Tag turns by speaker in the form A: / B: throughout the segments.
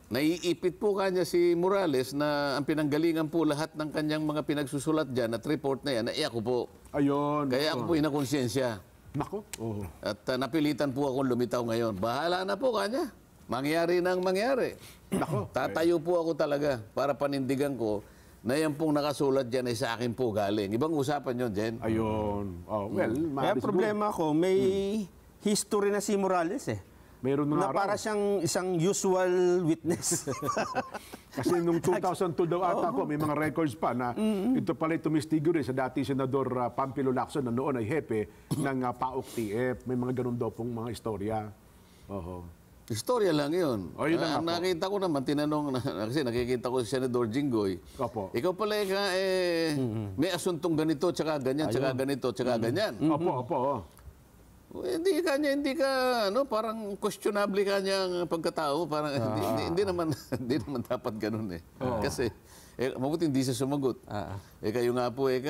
A: naiipit po kanya si Morales na ang pinanggalingan po lahat ng kanyang mga pinagsusulat dyan at report na yan, ay ako po.
B: Ayun.
A: Kaya ako po inakonsensya.
B: Nako. Oh.
A: At napilitan po akong lumitaw ngayon. Bahala na po kanya. Mangyari nang mangyari.
B: Nako.
A: Tatayo po ako talaga para panindigan ko na yan pong nakasulat dyan ay sa akin po galing. Ibang usapan yun, Jen.
B: Ayun. Oh, well,
C: Kaya
B: maaari
C: problema ko, may history na si Morales eh.
B: Meron
C: Na
B: na raw.
C: para siyang isang usual witness.
B: Kasi nung 2002 daw ata ko, may mga records pa na ito pala tumistigo rin sa dati Senador Pampilo Lacson na noon ay hepe ng PAOK TF. May mga ganun daw pong mga istorya. Oho.
A: Istorya lang yun.
B: Oh, yun lang
A: Ang
B: ako.
A: nakita ko naman, tinanong, kasi nakikita ko si Senador Jinggoy.
B: Opo.
A: Ikaw pala may asuntong ganito, tsaka ganyan, tsaka ganito, tsaka ganyan.
B: Opo, opo. Oh.
A: Hindi ka, parang questionable kanyang pagkatao. Parang, hindi naman dapat ganun eh. Kasi, mabuti hindi siya sumagot. Kayo nga po,
C: May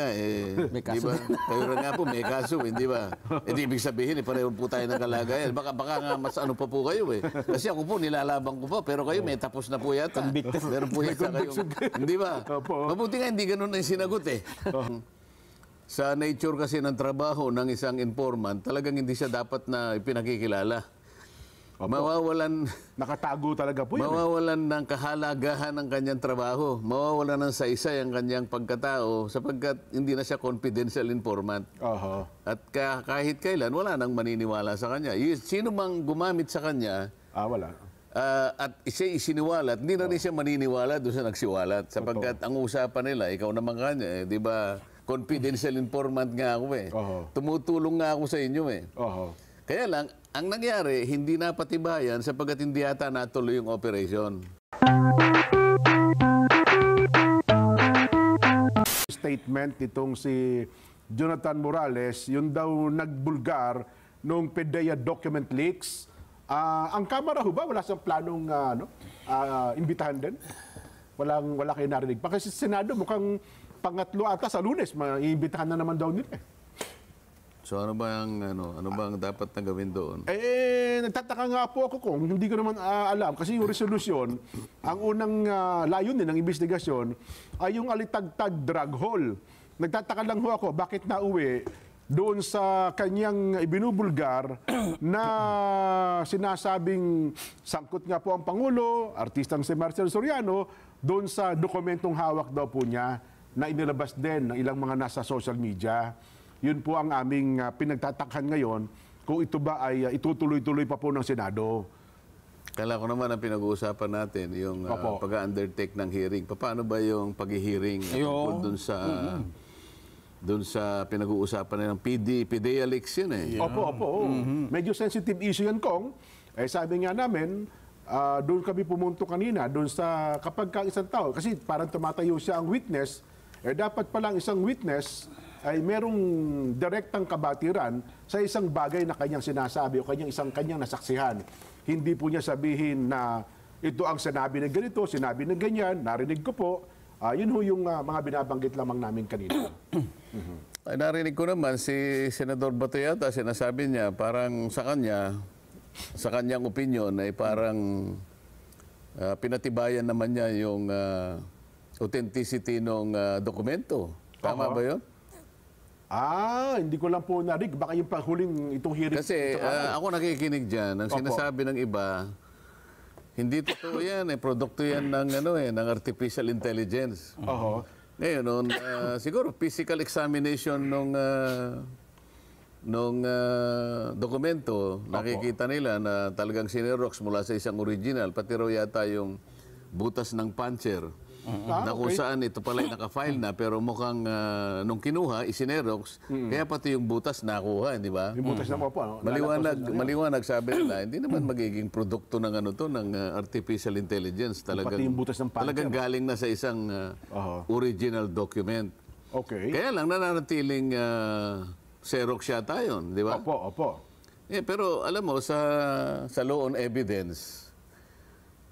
C: kaso.
A: di ba? Kayo rin nga po, may kaso, hindi ba? Hindi ibig sabihin, pareho po tayo ng kalagayan. Baka nga mas ano pa po kayo eh. Kasi ako po, nilalabang ko pa, pero kayo may tapos na po yata. Meron po yata kayo. Hindi ba?
B: Opo.
A: Mabuti nga, hindi ganun ang sinagot eh. Sa nature kasi ng trabaho ng isang informant, talagang hindi siya dapat na ipinakikilala. Mawawalan,
B: Nakatago talaga po yun.
A: mawawalan ng kahalagahan ng kanyang trabaho. Mawawalan ng saysay ang kanyang pagkatao sapagkat hindi na siya confidential informant.
B: Oho.
A: At kahit kailan, wala nang maniniwala sa kanya. Sino mang gumamit sa kanya
B: Wala.
A: at siya isiniwalat, hindi na rin siya maniniwala doon sa nagsiwalat. Sapagkat ang usapan nila, ikaw naman kanya, di ba, confidential informant nga ako eh.
B: Oho.
A: Tumutulong nga ako sa inyo eh.
B: Oho.
A: Kaya lang, ang nangyari, hindi napatibayan sapagkat hindi yata natuloy yung operation.
B: Statement itong si Jonathan Morales, yun daw nagbulgar nung PDEA document leaks. Ang Kamara ho ba, wala siyang planong imbitahan din? Wala kayo narinig. Pa kasi sa Senado, mukhang pangatlo ata sa Lunes, maiimbitahan na naman daw nila.
A: So ano ba ang dapat na gawin doon?
B: Nagtataka nga po ako kung hindi ko naman alam. Kasi yung resolusyon, ang unang layunin ng investigasyon ay yung Alitagtag drug hole. Nagtataka lang ho ako, bakit nauwi doon sa kanyang ibinubulgar na sinasabing sangkot nga po ang Pangulo, artistang si Marcel Soriano, doon sa dokumentong hawak daw po niya na inilabas din ng ilang mga nasa social media. Yun po ang aming pinagtatakhan ngayon kung ito ba ay itutuloy-tuloy pa po ng Senado.
A: Kala ko naman ang pinag-uusapan natin, yung pag-undertake ng hearing. Paano ba yung pag-hearing tungkol dun sa pinag-uusapan ng PDEA leaks yun eh.
B: Opo. Medyo sensitive issue yan, Kong. Sabi nga namin, doon kami pumunto kanina, doon sa kapag ka isang tao, kasi parang tumatayo siya ang witness, dapat palang isang witness ay merong direktang kabatiran sa isang bagay na kanyang sinasabi o kanyang nasaksihan. Hindi po niya sabihin na ito ang sinabi ng ganito, sinabi ng ganyan, narinig ko po. Yun ho yung mga binabanggit lamang namin kanina.
A: Ay, narinig ko naman si Senador Bato yata, sinasabi niya parang sa kanyang opinion ay parang pinatibayan naman niya yung authenticity ng dokumento. Tama ba yun?
B: Hindi ko lang po narinig. Baka yung panghuling itong hearing.
A: Kasi ako nakikinig dyan. Ang sinasabi ng iba, hindi totoo yan. Produkto yan ng artificial intelligence. Ngayon, siguro physical examination nung dokumento, nakikita nila na talagang sinerox mula sa isang original. Pati raw yata yung butas ng puncher. Na kung saan ito pala ay naka-file na pero mukhang nung kinuha, isinerox, kaya pati yung butas nakuha, di ba?
B: Yung butas na po,
A: Maliwanag sabi nila, hindi naman magiging produkto ng ng artificial intelligence.
B: Pati yung butas ng puncher.
A: Talagang galing na sa isang original document.
B: Okay.
A: Kaya lang nananatiling Xerox yata yun, di ba?
B: Opo.
A: Pero alam mo, sa law on evidence,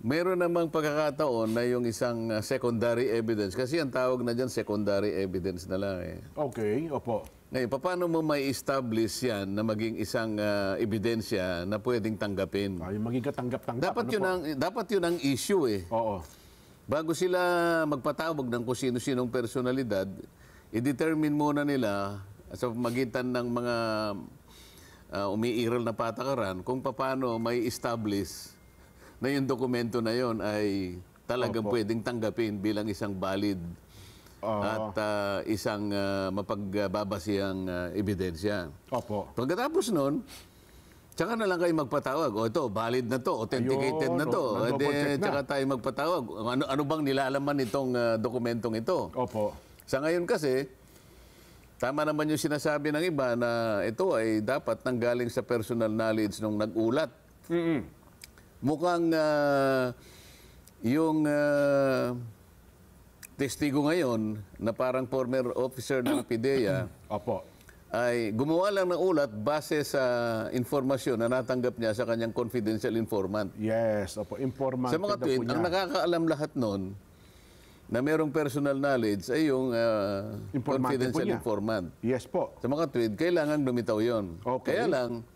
A: meron namang pagkakataon na yung isang secondary evidence. Kasi ang tawag na dyan, secondary evidence na lang eh.
B: Okay, opo.
A: Ngayon, paano mo may establish yan na maging isang ebidensya na pwedeng tanggapin?
B: Yung maging katanggap-tanggap.
A: Dapat yun ang issue eh.
B: Oo.
A: Bago sila magpatawag ng kung sino-sinong personalidad, i-determine muna nila sa magitan ng mga umiiral na patakaran kung paano may establish na yung dokumento na yon ay talagang pwedeng tanggapin bilang isang valid at isang mapagbabasihang ebidensya.
B: Opo.
A: Pagkatapos nun, tsaka na lang kayo magpatawag. O ito, valid na to, authenticated na to. Tsaka tayo magpatawag. Ano bang nilalaman itong dokumentong ito?
B: Opo.
A: Sa ngayon kasi, tama naman yung sinasabi ng iba na ito ay dapat nanggaling sa personal knowledge nung nag-ulat. Mukhang yung testigo ngayon na parang former officer ng PIDEA
B: Opo.
A: ay gumawa lang ng ulat base sa informasyon na natanggap niya sa kanyang confidential informant.
B: Yes, opo. Informant.
A: Sa mga tweet, ang nakakaalam lahat nun na merong personal knowledge ay yung confidential informant.
B: Yes po.
A: Sa mga tweet, kailangan lumitaw yon.
B: Okay.
A: Kaya lang,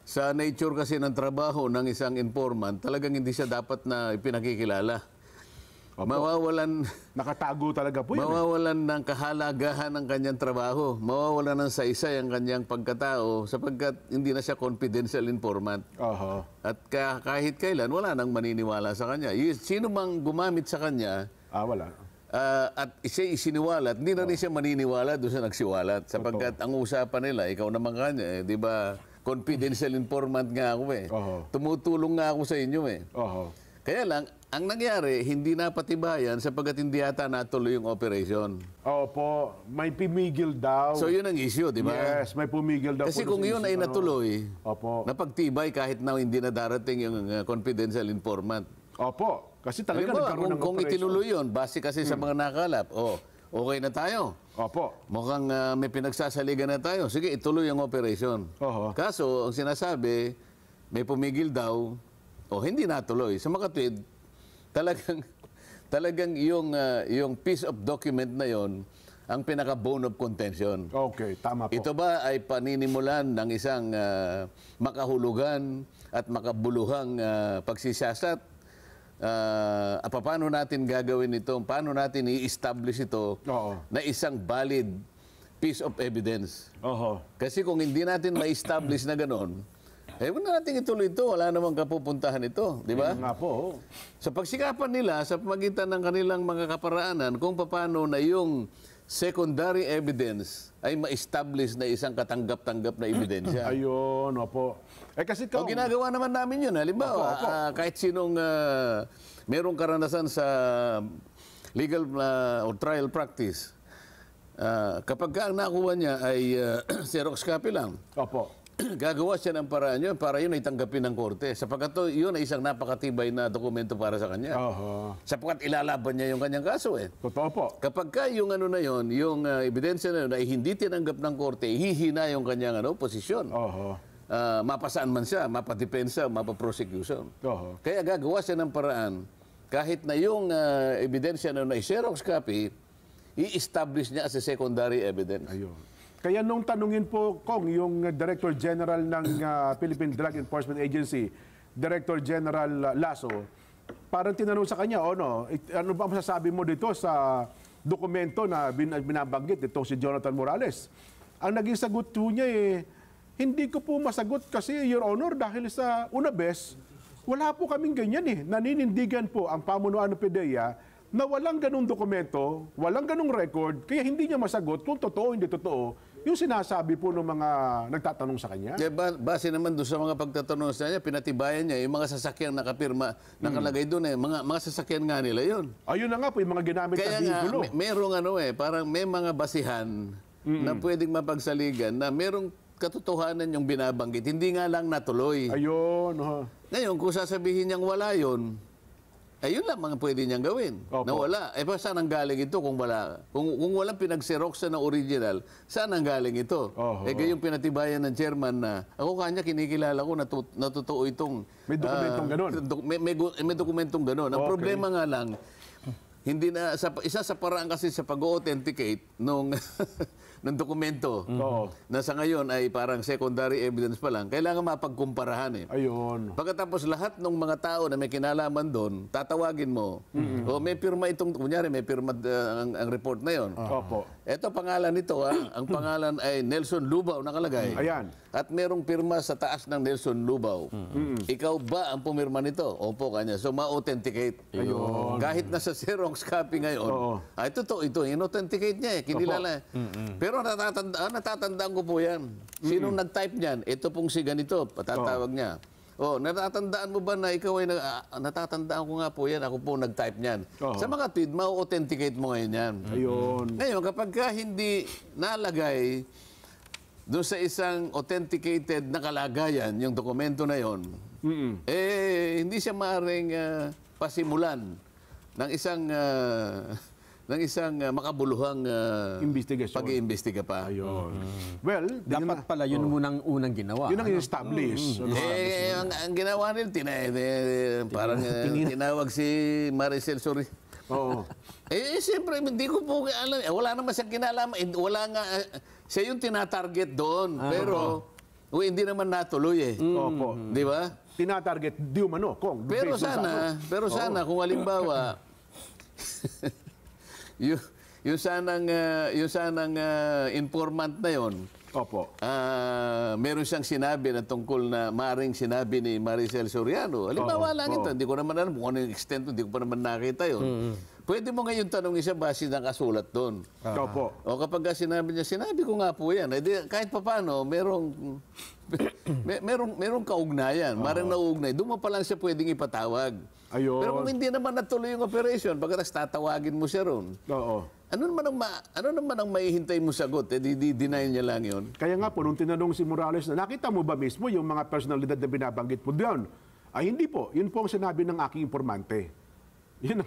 A: sa nature kasi ng trabaho ng isang informant, talagang hindi siya dapat na ipinakikilala. Mawawalan,
B: Nakatago talaga po yun.
A: mawawalan ng kahalagahan ng kanyang trabaho. Mawawalan ng saysay ang kanyang pagkatao sapagkat hindi na siya confidential informant.
B: Oho.
A: At kahit kailan, wala nang maniniwala sa kanya. Sino mang gumamit sa kanya,
B: Wala.
A: at siya isiniwalat, hindi na rin siya maniniwala doon sa nagsiwalat. Sapagkat ang usapan nila, ikaw naman kanya, di ba, confidential informant nga ako eh. Tumutulong nga ako sa inyo eh.
B: Oho.
A: Kaya lang, ang nangyari, hindi napatibayan sapagkat hindi yata natuloy yung operation.
B: Opo. May pumigil daw.
A: So yun ang issue, di ba?
B: Yes, may pumigil daw.
A: Kasi
B: po
A: kung
B: sa
A: yun ay natuloy,
B: Opo.
A: napagtibay kahit na hindi na darating yung confidential informant.
B: Opo. Kasi talaga
A: Halimbawa,
B: nagkaroon ng
A: kung
B: operation.
A: itinuloy yun, base kasi sa mga nakalap, okay na tayo.
B: Opo.
A: Mukhang may pinagsasaligan na tayo. Sige, ituloy ang operation.
B: Oho.
A: Kaso, ang sinasabi, may pumigil daw, hindi natuloy. Sa mga tweet, talagang yung piece of document na yon ang pinaka-bone of contention.
B: Okay, tama po.
A: Ito ba ay paninimulan ng isang makahulugan at makabuluhang pagsisiyasat? Paano natin gagawin ito? Paano natin i-establish ito na isang valid piece of evidence?
B: Oho.
A: Kasi kung hindi natin ma-establish na gano'n, huwag na natin ituloy ito. Wala namang kapupuntahan ito. Di ba?
B: Nga po.
A: Sa pagsikapan nila, sa pamagitan ng kanilang mga kaparaanan, kung paano na yung secondary evidence ay ma-establish na isang katanggap-tanggap na ebidensya.
B: Ayun, opo. Kasi
A: O ginagawa naman namin yun. Halimbawa, kahit sinong merong karanasan sa legal or trial practice, kapag ang nakuha niya ay Xerox copy lang,
B: Opo.
A: gagawa siya ng paraan yun para yun ay tanggapin ng korte. Sapagkat yun ay isang napakatibay na dokumento para sa kanya.
B: Oho.
A: Sapagkat ilalaban niya yung kanyang kaso eh.
B: Totoo po.
A: Kapag yung na yun, yung ebidensya na yun ay hindi tinanggap ng korte, hihina yung kanyang posisyon.
B: Oho.
A: Mapasaan man siya, mapadepensa, mapaprosecution.
B: Oho.
A: Kaya gagawa siya ng paraan, kahit na yung ebidensya na yun ay Xerox copy, i-establish niya as a secondary evidence.
B: Ayun. Kaya nung tanungin po, Kong, yung Director General ng Philippine Drug Enforcement Agency, Director General Lasso, parang tinanong sa kanya, ano ba masasabi mo dito sa dokumento na binabanggit itong si Jonathan Morales? Ang naging sagot po niya hindi ko po masagot kasi, Your Honor, dahil sa una bes, wala po kaming ganyan Naninindigan po ang pamunuan ng PIDEA na walang ganung dokumento, walang ganung record, kaya hindi niya masagot kung totoo o hindi totoo yung sinasabi po ng mga nagtatanong sa kanya.
A: Kaya base naman doon sa mga pagtatanong sa kanya, pinatibayan niya yung mga sasakyang nakapirma, nakalagay doon mga sasakyan nga nila yun.
B: Ayun na nga po, yung mga ginamit
A: Kaya
B: na
A: nga,
B: bikulo.
A: merong parang may mga basihan na pwedeng mapagsaligan na merong katotohanan yung binabanggit. Hindi nga lang natuloy.
B: Ayun.
A: Ngayon, kung sasabihin niyang wala yun, ayun lang mga pwede niyang gawin.
B: Opo.
A: Na wala. Saan ang galing ito kung wala? Kung walang pinag-xerox na original, saan ang galing ito?
B: Oho.
A: Gayong pinatibayan ng chairman na ako kanya kinikilala ko na totoo itong...
B: May dokumentong ganun.
A: May dokumentong ganun. Ang
B: Okay.
A: problema nga lang, hindi na isa sa paraan kasi sa pag-authenticate nung ng dokumento
B: Oo.
A: na sa ngayon ay parang secondary evidence pa lang, kailangan mapagkumparahan eh.
B: Ayun.
A: Pagkatapos lahat ng mga tao na may kinalaman doon, tatawagin mo. O may pirma itong, kunyari may pirma ang report na yon.
B: Opo.
A: Ito pangalan nito ang pangalan ay Nelson Lubao nakalagay.
B: Ayan.
A: At merong pirma sa taas ng Nelson Lubao. Ikaw ba ang pumirma nito? Opo, kanya. So ma-authenticate.
B: Ayun.
A: Kahit nasa Xerox copy ngayon,
B: Oo.
A: ito, in-authenticate niya eh, kinilala. Pero natatandaan ko po yan. Sinong nag-type niyan? Ito pong si ganito, patatawag niya. Natatandaan mo ba na ikaw ay natatandaan ko nga po yan, ako po nag-type niyan. Sa mga tweet, ma-authenticate mo ngayon yan.
B: Ayun.
A: Ngayon, kapag ka hindi nalagay doon sa isang authenticated na kalagayan, yung dokumento na yon, hindi siya maaaring pasimulan ng isang makabuluhang
B: Investigasyon.
A: pag-iimbestiga pa.
B: Ayun. Well,
C: Dapat pala yun munang unang ginawa.
B: yun ang establish.
A: Ang ginawa nila, parang tinawag si Maricel Sori.
B: Oo.
A: Siyempre, hindi ko po alam. Wala naman siyang kinalaman. Wala nga, siya yung tinatarget doon. Pero, hindi naman natuloy eh.
B: Opo.
A: Di ba?
B: Tinatarget di umano kung
A: Pero
B: based on sa-
A: sana, kung halimbawa, yung sanang informant na yon,
B: Opo.
A: meron siyang sinabi na tungkol na maring sinabi ni Maricel Soriano. Halimbawa lang ito, hindi ko naman alam kung ano yung extent, hindi ko pa naman nakita yun. Pwede mo ngayon tanongin siya base ng kasulat doon.
B: Opo.
A: O kapag sinabi niya, sinabi ko nga po yan. Kahit papaano, merong kaugnayan. Marang nauugnay. Doon mo pa lang siya pwedeng ipatawag.
B: Ayun.
A: Pero kung hindi naman natuloy yung operation, pagkatapos tatawagin mo siya ron,
B: Oo.
A: ano naman ang maihintay mo sagot? Di-deny niya lang yun.
B: Kaya nga po, nung tinanong si Morales na, nakita mo ba mismo yung mga personalidad na binabanggit mo doon? Ay, hindi po. Yun po ang sinabi ng aking informante. Yun,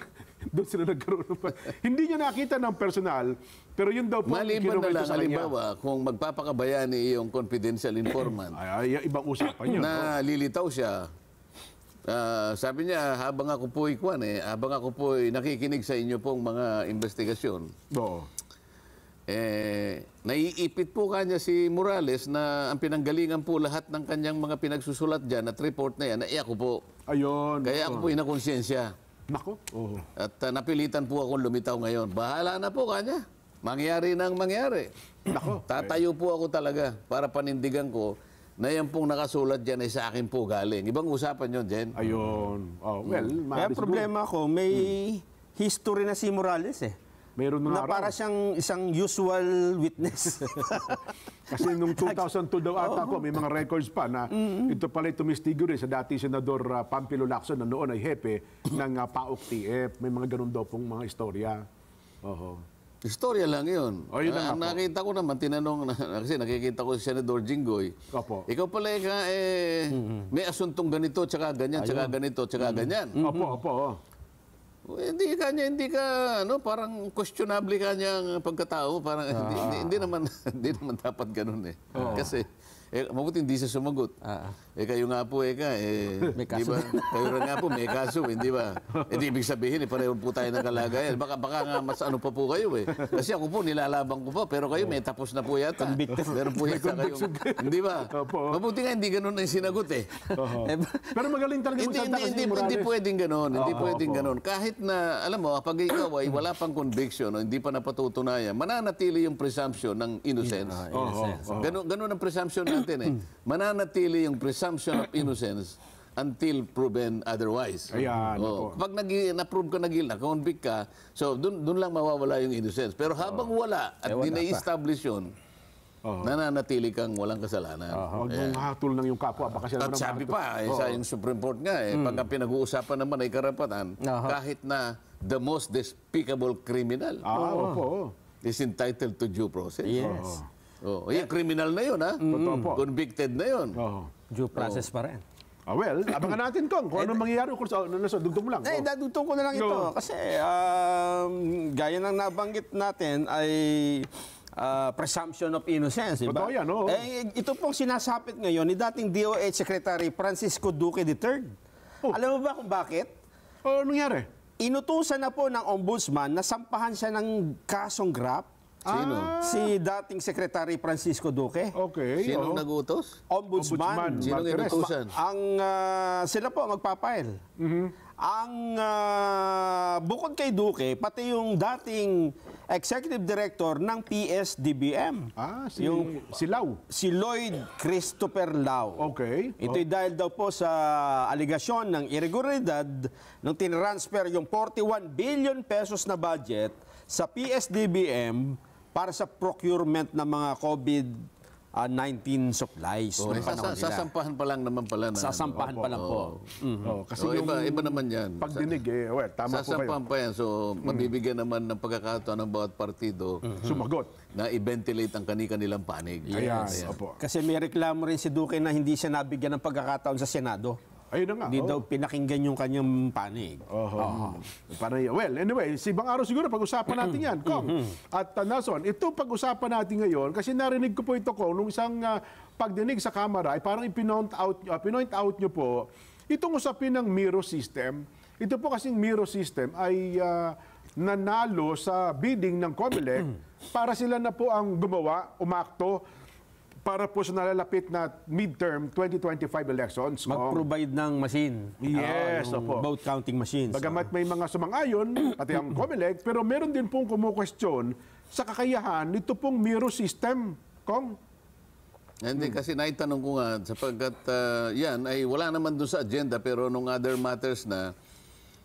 B: doon sila nagkaroon ng... Hindi niya nakita ng personal, pero yun daw po...
A: Maliban na
B: kinuwento
A: lang,
B: sa kanya.
A: halimbawa, kung magpapakabayani yung confidential informant,
B: Ay, ibang usapan yun.
A: na lilitaw siya, sabi niya, habang ako po'y nakikinig sa inyo pong mga investigasyon,
B: Oo.
A: naiipit po kanya si Morales na ang pinanggalingan po lahat ng kanyang mga pinagsusulat dyan at report na yan, ako po.
B: Ayun.
A: Kaya ako po inakonsensya.
B: Nako. Oo.
A: At napilitan po akong lumitaw ngayon. Bahala na po kanya. Mangyari nang mangyari.
B: Nako.
A: Tatayo po ako talaga para panindigan ko na yan pong nakasulat dyan ay sa akin po galing. Ibang usapan yun, Jen.
B: Ayun. Oh, well,
C: Kaya
B: maalis
C: problema ko, may history na si Morales eh.
B: Meron
C: Na
B: na
C: para siyang isang usual witness.
B: Kasi nung 2002 daw ata ko, may mga records pa na ito pala tumistigo rin sa dati Senador Pampilo Lacson na noon ay hepe ng PAOK TF. May mga ganun daw pong mga istorya. Oho.
A: Istorya lang yun.
B: Oh, yun na nga po.
A: Nakita ko naman, tinanong, kasi nakikita ko si Senador Jinggoy.
B: Opo.
A: Ikaw pala may asuntong ganito, tsaka ganyan, tsaka ganito, tsaka ganyan.
B: Opo, opo. Oh.
A: Hindi ka, parang questionable kanya ang pagkatao. Parang hindi naman dapat ganun eh. Kasi, mabuti hindi siya sumagot. Kayo nga po,
C: May
A: di ba? Kayo rin nga po, may kaso, hindi ba? Hindi ibig sabihin, pareho po tayo ng kalagayan. Baka nga mas ano pa po kayo eh. Kasi ako po, nilalabang ko pa, pero kayo may tapos na po yata.
C: Convicted.
A: Meron po yata kayo. Hindi ba?
B: Opo.
A: Mabuti nga, hindi ganun ang sinagot eh.
B: Pero magaling talaga magsalita kasi si Morales.
A: Hindi pwedeng ganun. Hindi pwedeng ganun. Kahit na, alam mo, pag ikaw ay wala pang conviction o hindi pa napatutunayan, mananatili yung presumption ng innocence. Ganun ang presumption natin eh. Mananatili yung presumption of innocence until proven otherwise.
B: Ayan, opo.
A: Kapag na-prove ka na convict ka, so dun lang mawawala yung innocence. Pero habang wala at di na-establish yun, nananatili kang walang kasalanan.
B: Huwag mong hatol ng yung kapwa. Baka siya
A: At
B: naman
A: sabi
B: ang-
A: pa, sa yung Supreme Court nga, pag ang pinag-uusapan naman ay karapatan, kahit na the most despicable criminal
B: Opo.
A: is entitled to due process.
C: Yes.
A: Yung criminal na yun, ha?
B: Totoo po.
A: Convicted na yun.
B: Oo.
C: Due process pa rin.
B: Well, abangan natin kung anong mangyayari. Kung nasa dugtong mo lang.
C: Eh, dadugtong ko na lang ito.
B: No.
C: Kasi gaya ng nabanggit natin ay presumption of innocence. Diba?
B: Totoo yan, oo.
C: Ito pong sinasapit ngayon ni dating DOH Secretary Francisco Duque III.
B: Oh.
C: Alam mo ba kung bakit?
B: Anong nangyari?
C: Inutusan na po ng ombudsman na sampahan siya ng kasong graft
A: Sino?
C: Si dating Secretary Francisco Duque.
B: Okay.
A: Sinong
B: oo.
A: nagutos?
C: Ombudsman.
A: Sinong
B: Martires.
A: inutusan?
C: Ang sila po magpapail. Ang bukod kay Duque, pati yung dating executive director ng PSDBM,
B: Si Lau.
C: si Lloyd Christopher Lau.
B: Okay.
C: Ito'y dahil daw po sa aligasyon ng irregularidad nung tinransfer yung 41 billion pesos na budget sa PSDBM para sa procurement ng mga COVID-19 supplies.
A: Oh,
C: Noong panahon nila.
A: sasampahan pa lang naman pala na.
C: Sasampahan pa lang po.
B: Kasi
A: So, iba naman yan.
B: pagdinig, tama po kayo.
A: Sasampahan pa yan. So, mabibigyan naman ng pagkakataon ng bawat partido
B: Sumagot.
A: na i-ventilate ang kanilang panig.
B: Ayan. Opo.
C: Kasi may reklamo rin si Duque na hindi siya nabigyan ng pagkakataon sa Senado.
B: Ayun na nga.
C: Hindi daw pinakinggan yung kanyang panig.
B: Parang, well, anyway, si ibang araw siguro pag-usapan natin yan, Kong. At Nelson, ito pag-usapan natin ngayon, kasi narinig ko po ito, Kong, nung isang pagdinig sa Kamara, ay parang pinoint out nyo po, itong usapin ng Miro system. Ito po kasing Miro system ay nanalo sa bidding ng COMELEC para sila na po ang gumawa, umakto, para po sa nalalapit na midterm 2025 elections.
C: Mag-provide ng machine.
B: Yes,
C: yung
B: opo.
C: vote counting machines.
B: Bagamat may mga sumang-ayon, pati ang COMELEC, pero meron din pong kumu-question sa kakayahan nito pong Miro system, Kong.
A: Hindi, kasi naitanong ko nga, sapagkat yan ay wala naman doon sa agenda, pero nung other matters na,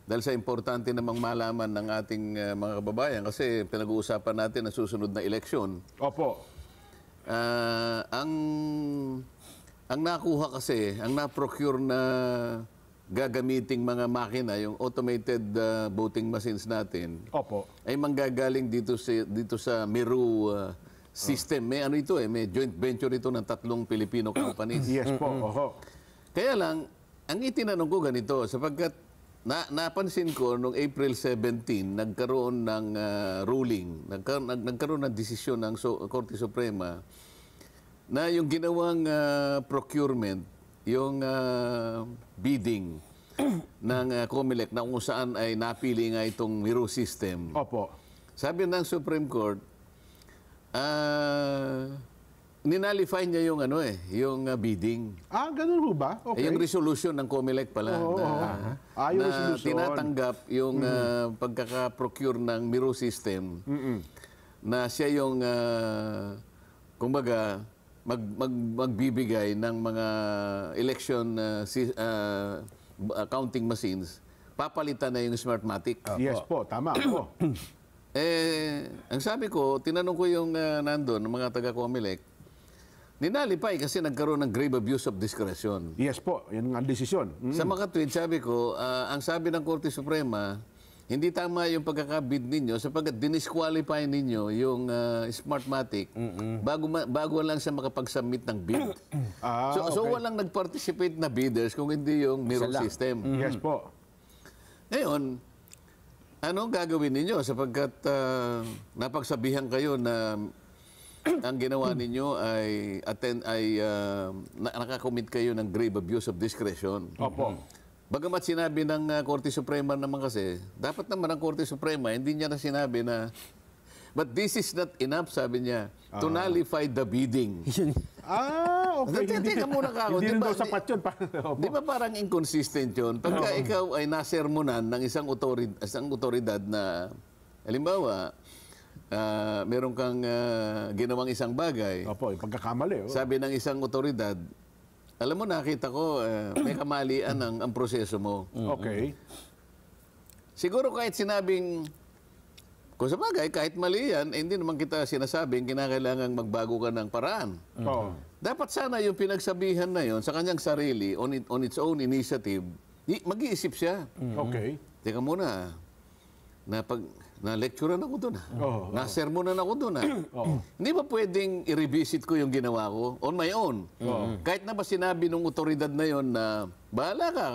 A: dahil sa importante namang malaman ng ating mga kababayan, kasi pinag-uusapan natin ang susunod na eleksyon.
B: Opo.
A: Ang nakuha kasi, ang na-procure na gagamiting mga makina, yung automated voting machines natin,
B: Opo.
A: ay manggagaling dito sa Miro system. May ano ito may joint venture ito ng 3 Filipino companies.
B: Yes po. Oho.
A: Kaya lang, ang itinanong ko ganito, sapagkat napansin ko noong April 17, nagkaroon ng ruling, nagkaroon ng desisyon ng Korte Suprema na yung ginawang procurement, yung bidding ng COMELEC na kung saan ay napili nga itong Miro system.
B: Opo.
A: Sabi ng Supreme Court, ninalify niya yung yung bidding.
B: Ganun ho ba? Okay.
A: Yung resolution ng COMELEC pala
B: Yung
A: na
B: resolution.
A: tinatanggap yung pagkaka-procure ng Miro system na siya yung kumbaga magbibigay ng mga election counting machines, papalitan na yung Smartmatic.
B: Yes po, tama po.
A: Ang sabi ko, tinanong ko yung nandun, ng mga taga-COMELEC, ninalipay kasi nagkaroon ng grave abuse of discretion.
B: Yes po, yan ang desisyon.
A: Sa mga tweet, sabi ko, ang sabi ng Korte Suprema, hindi tama yung pagkakabid ninyo sapagkat dinisqualify ninyo yung Smartmatic bago lang siya makapag-submit ng bid. So walang nag-participate na bidders kung hindi yung Miro system.
B: Yes po.
A: Ngayon, anong gagawin ninyo sapagkat napagsabihan kayo na ang ginawa ninyo ay nakakommit kayo ng grave abuse of discretion.
B: Opo.
A: Bagamat sinabi ng Korte Suprema naman kasi, dapat naman ang Korte Suprema, hindi niya na sinabi na, but this is not enough, sabi niya, to nullify the bidding.
B: Okay.
A: Teka muna ka ako.
B: Hindi rin daw sapat yun.
A: Di ba parang inconsistent yun? Pagka ikaw ay nasermonan ng isang otoridad na, halimbawa, meron kang ginawang isang bagay.
B: Opo, yung pagkakamali.
A: Sabi ng isang otoridad, alam mo, nakita ko, may kamalian ang proseso mo.
B: Okay.
A: Siguro kahit sinabing, kung sa bagay, kahit mali yan, hindi naman kita sinasabing kinakailangan magbago ka ng paraan. Dapat sana yung pinagsabihan na yon sa kanyang sarili, on its own initiative, mag-iisip siya.
B: Okay.
A: Teka muna, na-lecturean ako doon. Na-sermonan ako doon. Hindi ba pwedeng i-revisit ko yung ginawa ko on my own? Kahit na ba sinabi ng otoridad na yon na bahala ka,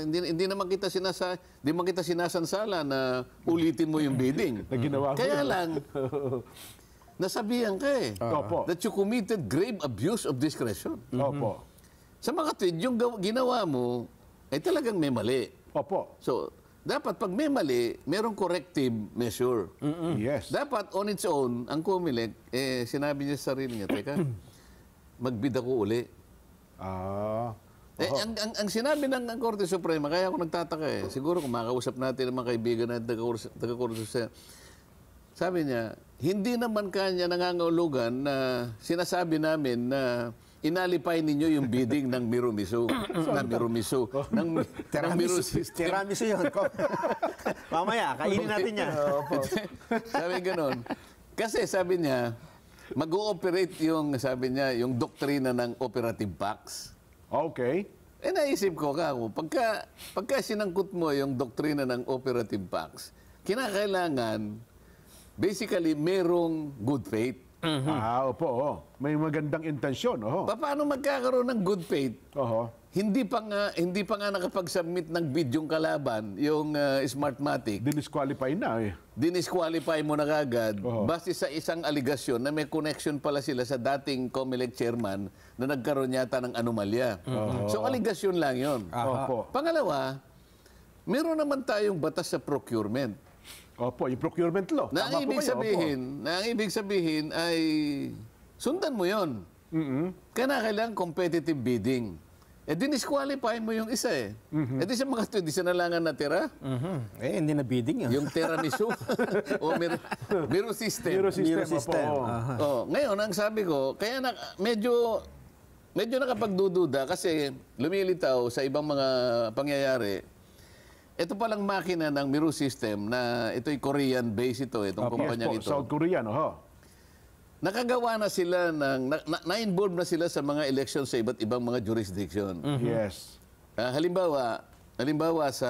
A: hindi naman kita sinasansala na ulitin mo yung bidding. Kaya lang, nasabihan ka that you committed grave abuse of discretion. Sa mga tweet, yung ginawa mo ay talagang may mali.
B: Opo.
A: So, dapat pag may mali, merong corrective measure.
B: Yes.
A: Dapat on its own, ang Comelec, sinabi niya sa sarili niya, teka, magbid ako uli.
B: Ah.
A: Ang sinabi ng Korte Suprema, kaya ako nagtataka siguro kung makausap natin ang mga kaibigan na taga-Korte Suprema, sabi niya, hindi naman kanya nangangahulugan na sinasabi namin na inalipay ninyo yung bidding ng Mirumisu. ng Miru system.
C: Tiramisu yun. Mamaya, kainin natin yan.
A: Sabi ganon. Kasi sabi niya, mag-ooperate yung, sabi niya, yung doktrina ng operative PACS.
B: Okay.
A: Naisip ko pagka sinangkot mo yung doktrina ng operative PACS, kinakailangan, basically, merong good faith.
B: Opo. May magandang intensyon.
A: Paano magkakaroon ng good faith? Hindi pa nga nakapag-submit ng bid yung kalaban, yung Smartmatic.
B: Dinisqualify na eh.
A: Dinisqualify mo na kagad base sa isang aligasyon na may connection pala sila sa dating Comelec chairman na nagkaroon yata ng anomalya. So aligasyon lang yun.
B: Opo.
A: Pangalawa, meron naman tayong batas sa procurement.
B: Opo, yung procurement law.
A: Na ang ibig sabihin ay sundan mo yon. Kailangan competitive bidding. Dinisqualify mo yung isa eh. Di sa mga di sa nalangan natira.
C: Hindi na bidding yan.
A: Yung tiramisu o Miru system.
B: Miru system.
A: Ngayon, ang sabi ko, kaya medyo nakapagdududa kasi lumilitaw sa ibang mga pangyayari. Ito palang makina ng Miru system na ito'y Korean-based itong kumpanyang ito.
B: South Korean,
A: Nakagawa na sila na-involve na sila sa mga elections sa iba't ibang mga jurisdiction.
B: Yes.
A: Halimbawa sa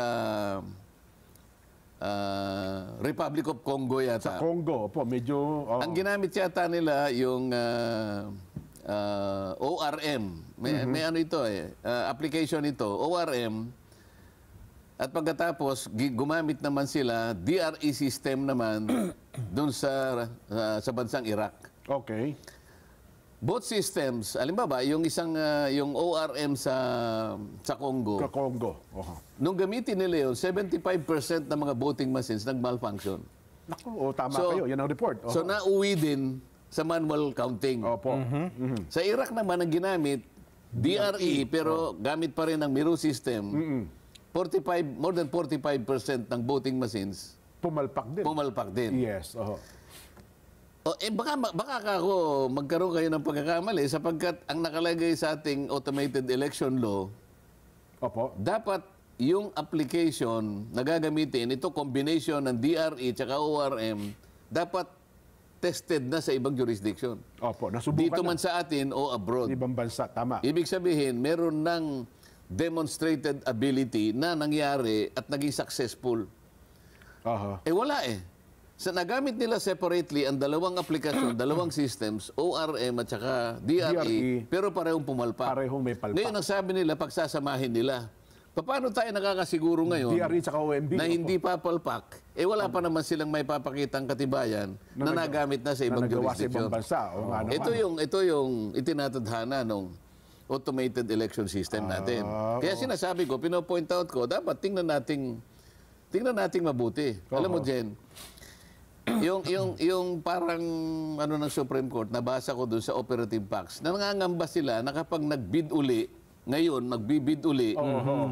A: Republic of Congo yata.
B: Sa Congo, medyo...
A: Ang ginamit yata nila yung ORM. May ano ito application ito, ORM. At pagkatapos, gumamit naman sila, DRE system naman doon sa bansang Iraq.
B: Okay.
A: Both systems, halimbawa, yung yung ORM sa Congo.
B: Sa Congo.
A: Nung gamitin nila yun, 75% ng mga voting machines nag-malfunction.
B: Naku, tama kayo. Yan ang report.
A: So, nauwi din sa manual counting.
B: Opo.
A: Sa Iraq naman, ang ginamit, DRE, pero gamit pa rin ang Miru system. More than 45% ng voting machines pumalpak din.
B: Yes.
A: Baka ako magkaroon kayo ng pagkakamali sapagkat ang nakalagay sa ating automated election law, dapat yung application na gagamitin, ito combination ng DRE at ORM, dapat tested na sa ibang jurisdiction.
B: Nasubukan
A: dito man sa atin o abroad.
B: Ibang bansa, tama.
A: Ibig sabihin, meron ng demonstrated ability na nangyari at naging successful. Wala eh. Nagamit nila separately ang dalawang aplikasyon, dalawang systems, ORM at saka DRE, pero parehong pumalpak.
B: Parehong may palpak.
A: Ngayon, ang sabi nila, pagsasamahin nila. Paano tayo nakakasiguro ngayon
B: DRE at saka OMB,
A: na hindi papalpak? Wala pa naman silang may papakitang katibayan na nagamit na sa ibang jurisdiction. Ito yung itinatadhana ng automated election system natin. Kaya sinasabi ko, pino-point out ko, dapat tingnan nating mabuti. Alam mo, Jen, yung parang ng Supreme Court, nabasa ko dun sa operative PACS, na nangangamba sila na kapag magbibid uli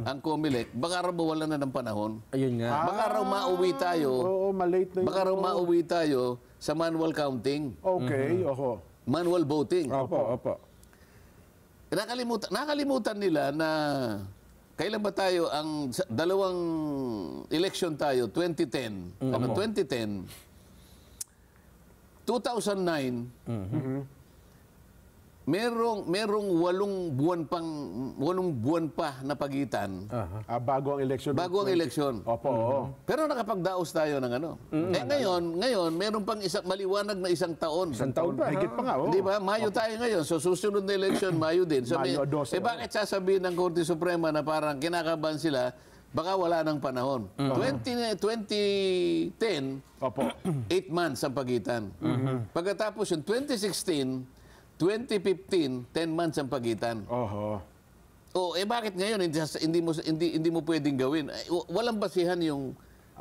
A: ang Comelec, baka raw mawala na ng panahon.
C: Ayun nga.
A: Baka raw mauwi tayo.
B: malate na yun.
A: Baka raw mauwi tayo sa manual counting.
B: Okay,
A: Manual voting.
B: Opo.
A: Nakalimutan nila na kailan ba tayo dalawang election tayo 2010. 2010. 2009. Merong 8 buwan pa na pagitan.
B: Bago ang election.
A: Bago ang election.
B: Opo.
A: Pero nakapagdaos tayo ng ano. Ngayon, meron pang maliwanag na isang taon.
B: Isang taon pa. Higit pa nga.
A: Di ba? Mayo tayo ngayon. So susunod na election, Mayo din. So,
B: Mayo 12.
A: Bakit sasabihin ng Korte Suprema na parang kinakabahan sila, baka wala ng panahon. 2010,
B: Opo.
A: 8 months ang pagitan. Pagkatapos yung 2016, 2015, 10 months ang pagitan. Bakit ngayon hindi mo pwedeng gawin? Walang basihan yung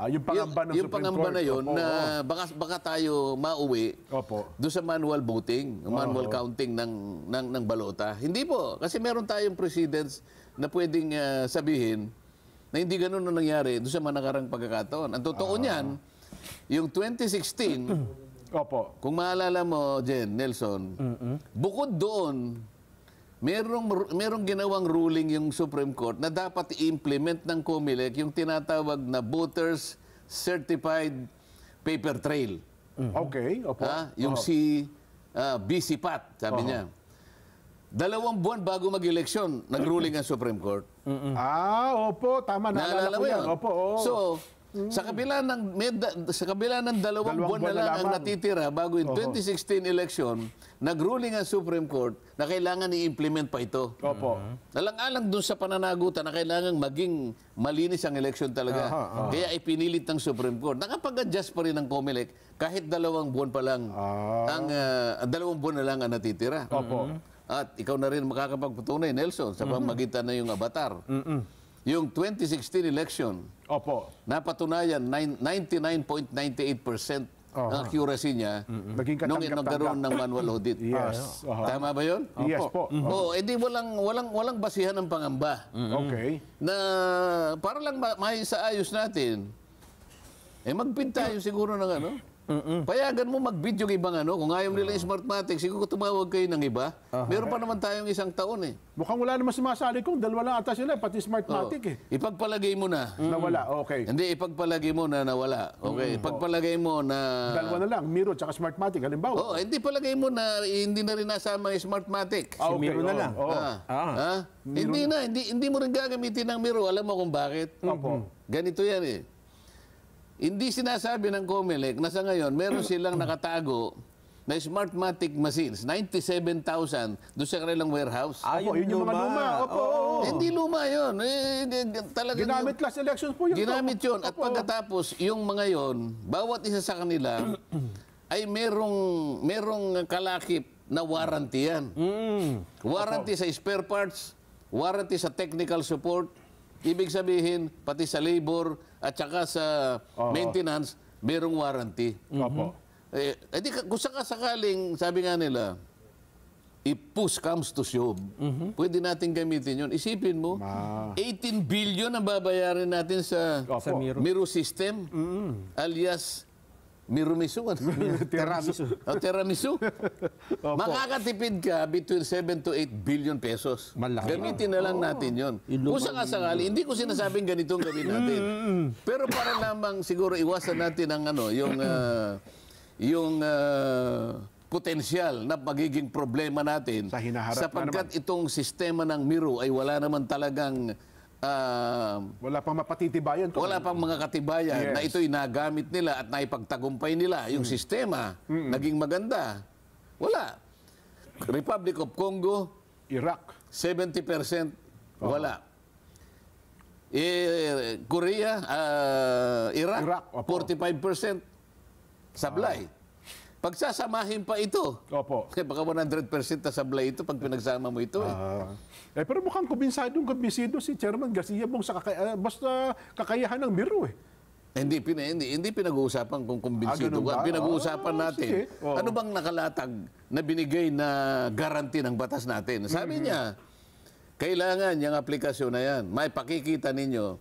B: Yung pangamba ng
A: yung
B: Supreme
A: pangamba
B: Court.
A: na yun
B: Opo,
A: na baka tayo mauwi
B: Opo.
A: doon sa manual voting, manual counting ng balota. Hindi po, kasi meron tayong precedents na pwedeng sabihin na hindi ganun na nangyari doon sa manakarang pagkakataon. Ang totoo niyan, yung 2016,
B: Opo.
A: kung maalala mo, Jen, Nelson, bukod doon, merong ginawang ruling yung Supreme Court na dapat i-implement ng COMELEC yung tinatawag na Voters Certified Paper Trail.
B: Okay, opo.
A: Yung si BC-PAT, sabi niya. 2 buwan bago mag-eleksyon, nag-ruling ang Supreme Court.
B: Opo, tama. Naalala ko yan. Opo, oo.
A: So, sa kabila ng 2 buwan na lang ang natitira bago yung 2016 election, nag-ruling ang Supreme Court na kailangan i-implement pa ito.
B: Opo.
A: Alang-alang dun sa pananagutan na kailangan maging malinis ang election talaga. Kaya ipinilit ng Supreme Court. Nakapag-adjust pa rin ng COMELEC kahit 2 buwan pa lang ang 2 buwan na lang ang natitira.
B: Opo.
A: At ikaw na rin makakapagpatunay, Nelson, sa pamagitan na yung avatar. Yung 2016 election,
B: Opo.
A: napatunayan 99.98% ang accuracy niya
B: Naging
A: nung
B: katanggap-tanggap.
A: nagkaroon ng manual audit.
B: Yes.
A: Tama ba yun?
B: Yes po.
A: Edi walang basihan ng pangamba
B: Okay.
A: na para lang maisaayos natin. Mag-bid tayo siguro ng ano. Payagan mo mag-bid yung ibang ano. Kung ayaw nila yung Smartmatic, siguro tumawag kayo ng iba. Meron pa naman tayong 1 taon eh.
B: Mukhang wala naman sumasali kung 2 lang ata sila, pati Smartmatic eh.
A: Ipagpalagay mo na.
B: Nawala, okay.
A: Hindi, ipagpalagay mo na nawala. Okay, ipagpalagay mo na...
B: 2 na lang, Miro tsaka Smartmatic, halimbawa.
A: Hindi palagay mo na hindi na rin nasama yung Smartmatic.
B: Okay,
C: Miro na lang.
A: Hindi mo rin gagamitin ng Miro. Alam mo kung bakit?
B: Opo.
A: Ganito yan eh. Hindi sinasabi ng COMELEC na sa ngayon meron silang nakatago na Smartmatic machines, 97,000 doon sa kanilang warehouse.
B: Opo, yun yung mga luma. Opo.
A: Hindi luma yun. Talagang
B: Ginamit last elections po yun.
A: ginamit yun. At
B: Opo.
A: pagkatapos, yung mga yon, bawat isa sa kanila ay merong kalakip na warranty yan. Warranty sa spare parts, warranty sa technical support, ibig sabihin, pati sa labor at saka sa maintenance, merong warranty.
B: Opo.
A: Kung sakaling, sabi nga nila, if push comes to shove, pwede natin gamitin yun. Isipin mo, 18 billion ang babayaran natin sa
B: Opo.
A: Miro system, alias Mirumisu.
C: Tiramisu.
A: Tiramisu. Makakatipid ka between 7 to 8 billion pesos.
C: Malaki.
A: Gamitin na lang natin yon. Kung sakasakali, hindi ko sinasabing ganitong gawin natin. Pero para lamang siguro iwasan natin ang yung potensyal na magiging problema natin
B: Sa hinaharap na
A: sapagkat itong sistema ng Miro ay wala naman talagang
B: Wala pang mapatitibayan.
A: wala pang mga katibayan
B: Yes.
A: na ito'y nagamit nila at naipagtagumpay nila. Yung sistema, naging maganda. Wala. Republic of Congo,
B: Iraq.
A: 70% wala. Korea, Iraq,
B: Iraq, opo.
A: 45% sablay. Pagsasamahin pa ito,
B: Opo.
A: baka 100% na sablay ito pag pinagsama mo ito.
B: Pero mukhang kumbinsido si Chairman Garcia Bong sa basta kakayahan ng Miro eh.
A: Hindi pinag-uusapan kung kumbinsido
B: ganun
A: ka.
B: ba?
A: Pinag-uusapan natin,
B: sige. Oo.
A: ano bang nakalatag na binigay na guarantee ng batas natin? Sabi niya, kailangan yung aplikasyon na yan. May pakikita ninyo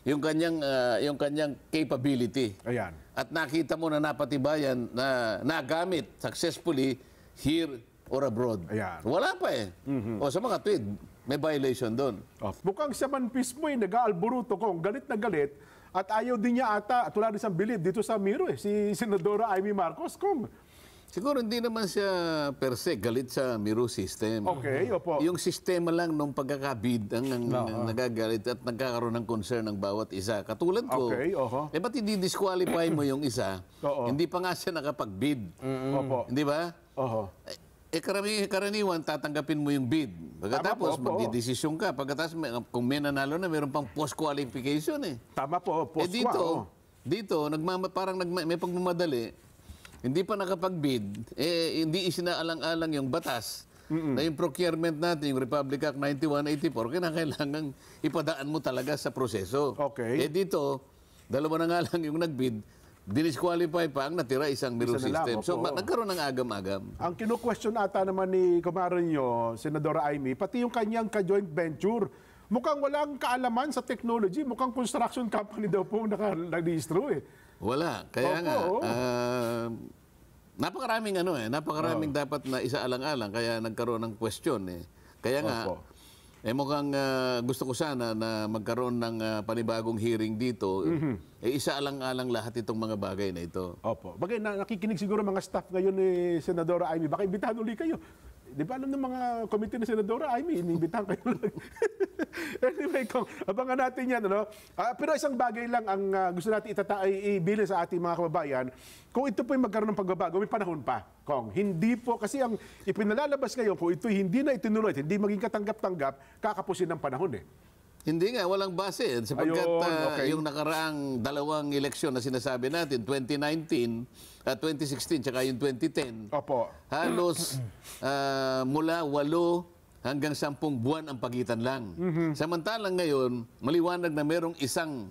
A: yung kanyang capability.
B: Ayan.
A: At nakita mo na napatibayan na nagamit successfully here or abroad.
B: Ayan.
A: Wala pa eh. O sa mga tweet, may violation doon.
B: Mukhang siya man mismo ay nag-aalburuto kung galit na galit at ayaw din niya ata at wala rin siyang bilib dito sa Miro eh. Si Senadora Amy Marcos kung
A: Siguro hindi naman siya per se galit sa Miro system.
B: okay, opo.
A: Yung sistema lang nung pagkakabid ang nagagalit at nagkakaroon ng concern ng bawat isa. Katulad ko,
B: Okay, oho.
A: ba't i-disqualify mo yung isa?
B: Oo.
A: Hindi pa nga siya nakapag-bid.
B: Opo.
A: Hindi ba?
B: Oho.
A: Karaniwan, tatanggapin mo yung bid. Pagkatapos,
B: Tama po, opo.
A: magdidesisyon ka. Pagkatapos, kung may nanalo na, meron pang post-qualification eh.
B: Tama po, post
A: Dito, parang may pagmamadali, hindi pa nakapag-bid, hindi isinaalang-alang yung batas na yung procurement natin, yung Republic Act 9184, kinakailangan ipadaan mo talaga sa proseso.
B: Okay.
A: Eh dito, dalawa na nga lang yung nag-bid, dinisqualify pa ang natira isang mirror
B: Isa na lang,
A: system. So
B: opo.
A: nagkaroon ng agam-agam.
B: Ang kinu-question ata naman ni kumarin nyo, Senadora Amy, pati yung kanyang ka-joint venture, mukhang walang kaalaman sa technology, mukhang construction company daw po nag-distro eh.
A: Wala. Kaya
B: Opo,
A: nga,
B: oo.
A: napakaraming dapat na isaalang-alang, kaya nagkaroon ng question eh. Kaya nga,
B: Opo.
A: mukhang gusto ko sana na magkaroon ng panibagong hearing dito. Isaalang-alang lahat itong mga bagay na ito.
B: Opo. Bagay, nakikinig siguro mga staff ngayon ni Senadora Amy. Baka imbitahan uli kayo. Di ba alam ng mga committee ni Senadora Amy, inimbitahan kayo lang. Anyway, kung abangan natin yan. Ano? Pero isang bagay lang ang gusto natin ibilin sa ating mga kababayan. Kung ito po yung magkaroon ng pagbabago, may panahon pa. Kung hindi po, kasi ang ipinalalabas ngayon, kung ito hindi na itinuloy, hindi maging katanggap-tanggap, kakapusin ng panahon eh.
A: Hindi nga, walang base. Sapagkat
B: Ayun, okay.
A: yung nakaraang dalawang eleksyon na sinasabi natin, 2019, 2016, tsaka yung 2010,
B: Opo.
A: halos mula 8 hanggang 10 buwan ang pagitan lang. Samantalang ngayon, maliwanag na merong isang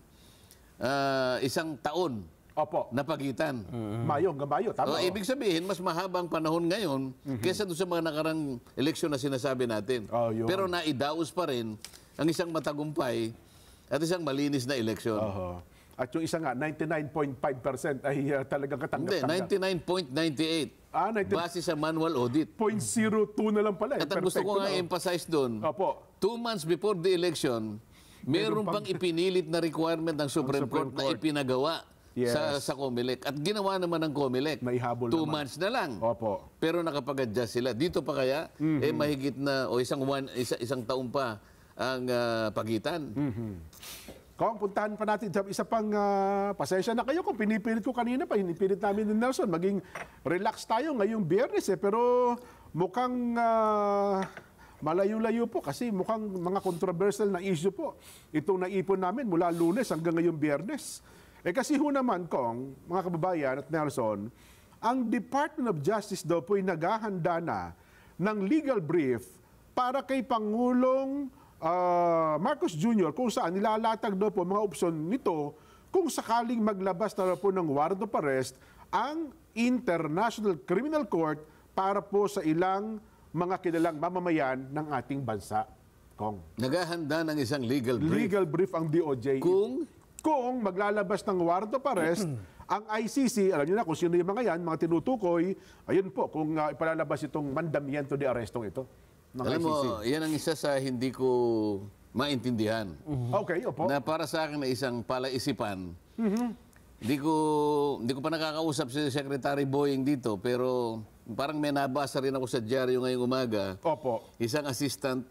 A: taon
B: Opo.
A: na pagitan.
B: Mayo hanggang Mayo. Tama.
A: So, ibig sabihin, mas mahabang panahon ngayon kaysa doon sa mga nakarang eleksyon na sinasabi natin.
B: Oh, yun.
A: Pero naidaos pa rin ang isang matagumpay at isang malinis na eleksyon.
B: Oho. At yung isa nga, 99.5% ay talagang
A: Hindi,
B: katanggap-tanggap.
A: 99.98. Base sa manual audit.
B: 0.02 na lang pala.
A: At ang gusto ko
B: Perfecto
A: nga
B: na, oh.
A: emphasize doon,
B: Opo.
A: 2 months before the election, meron pang ipinilit na requirement ng Supreme Court na ipinagawa
B: Yes.
A: sa COMELEC. At ginawa naman ng COMELEC.
B: Naihabol
A: 2
B: naman.
A: months na lang.
B: Opo.
A: Pero nakapag-adjust sila. Dito pa kaya, mahigit na, o isang taon pa ang pagitan.
B: Kung puntahan pa natin, isa pang pasensya na kayo kung pinipilit ko kanina pa, pinipilit namin ni Nelson, maging relax tayo ngayong Biyernes eh, pero mukhang malayo-layo po kasi mukhang mga controversial na issue po itong naipon namin mula Lunes hanggang ngayong Biyernes. Eh kasi ho naman kung, mga kababayan at Nelson, ang Department of Justice daw po ay naghahanda na ng legal brief para kay Pangulong Marcos Jr. kung saan nilalatag daw po mga opsyon nito kung sakaling maglabas na po ng warrant of arrest ang International Criminal Court para po sa ilang mga kilalang mamamayan ng ating bansa. Kong.
A: Naghahanda ng isang legal brief.
B: Legal brief ang DOJ. Kung maglalabas ng warrant of arrest, ang ICC, alam niyo na kung sino yung mga yan, mga tinutukoy, ayun po, kung ipalalabas itong mandamiento de arrestong ito ng
A: Alam
B: ICC.
A: mo, yan ang isa sa hindi ko maintindihan.
B: Okay, opo.
A: Na para sa akin na isang palaisipan. Hindi ko pa nakakausap si Secretary Boying dito, pero parang may nabasa rin ako sa dyaryo ngayong umaga.
B: Opo.
A: Isang assistant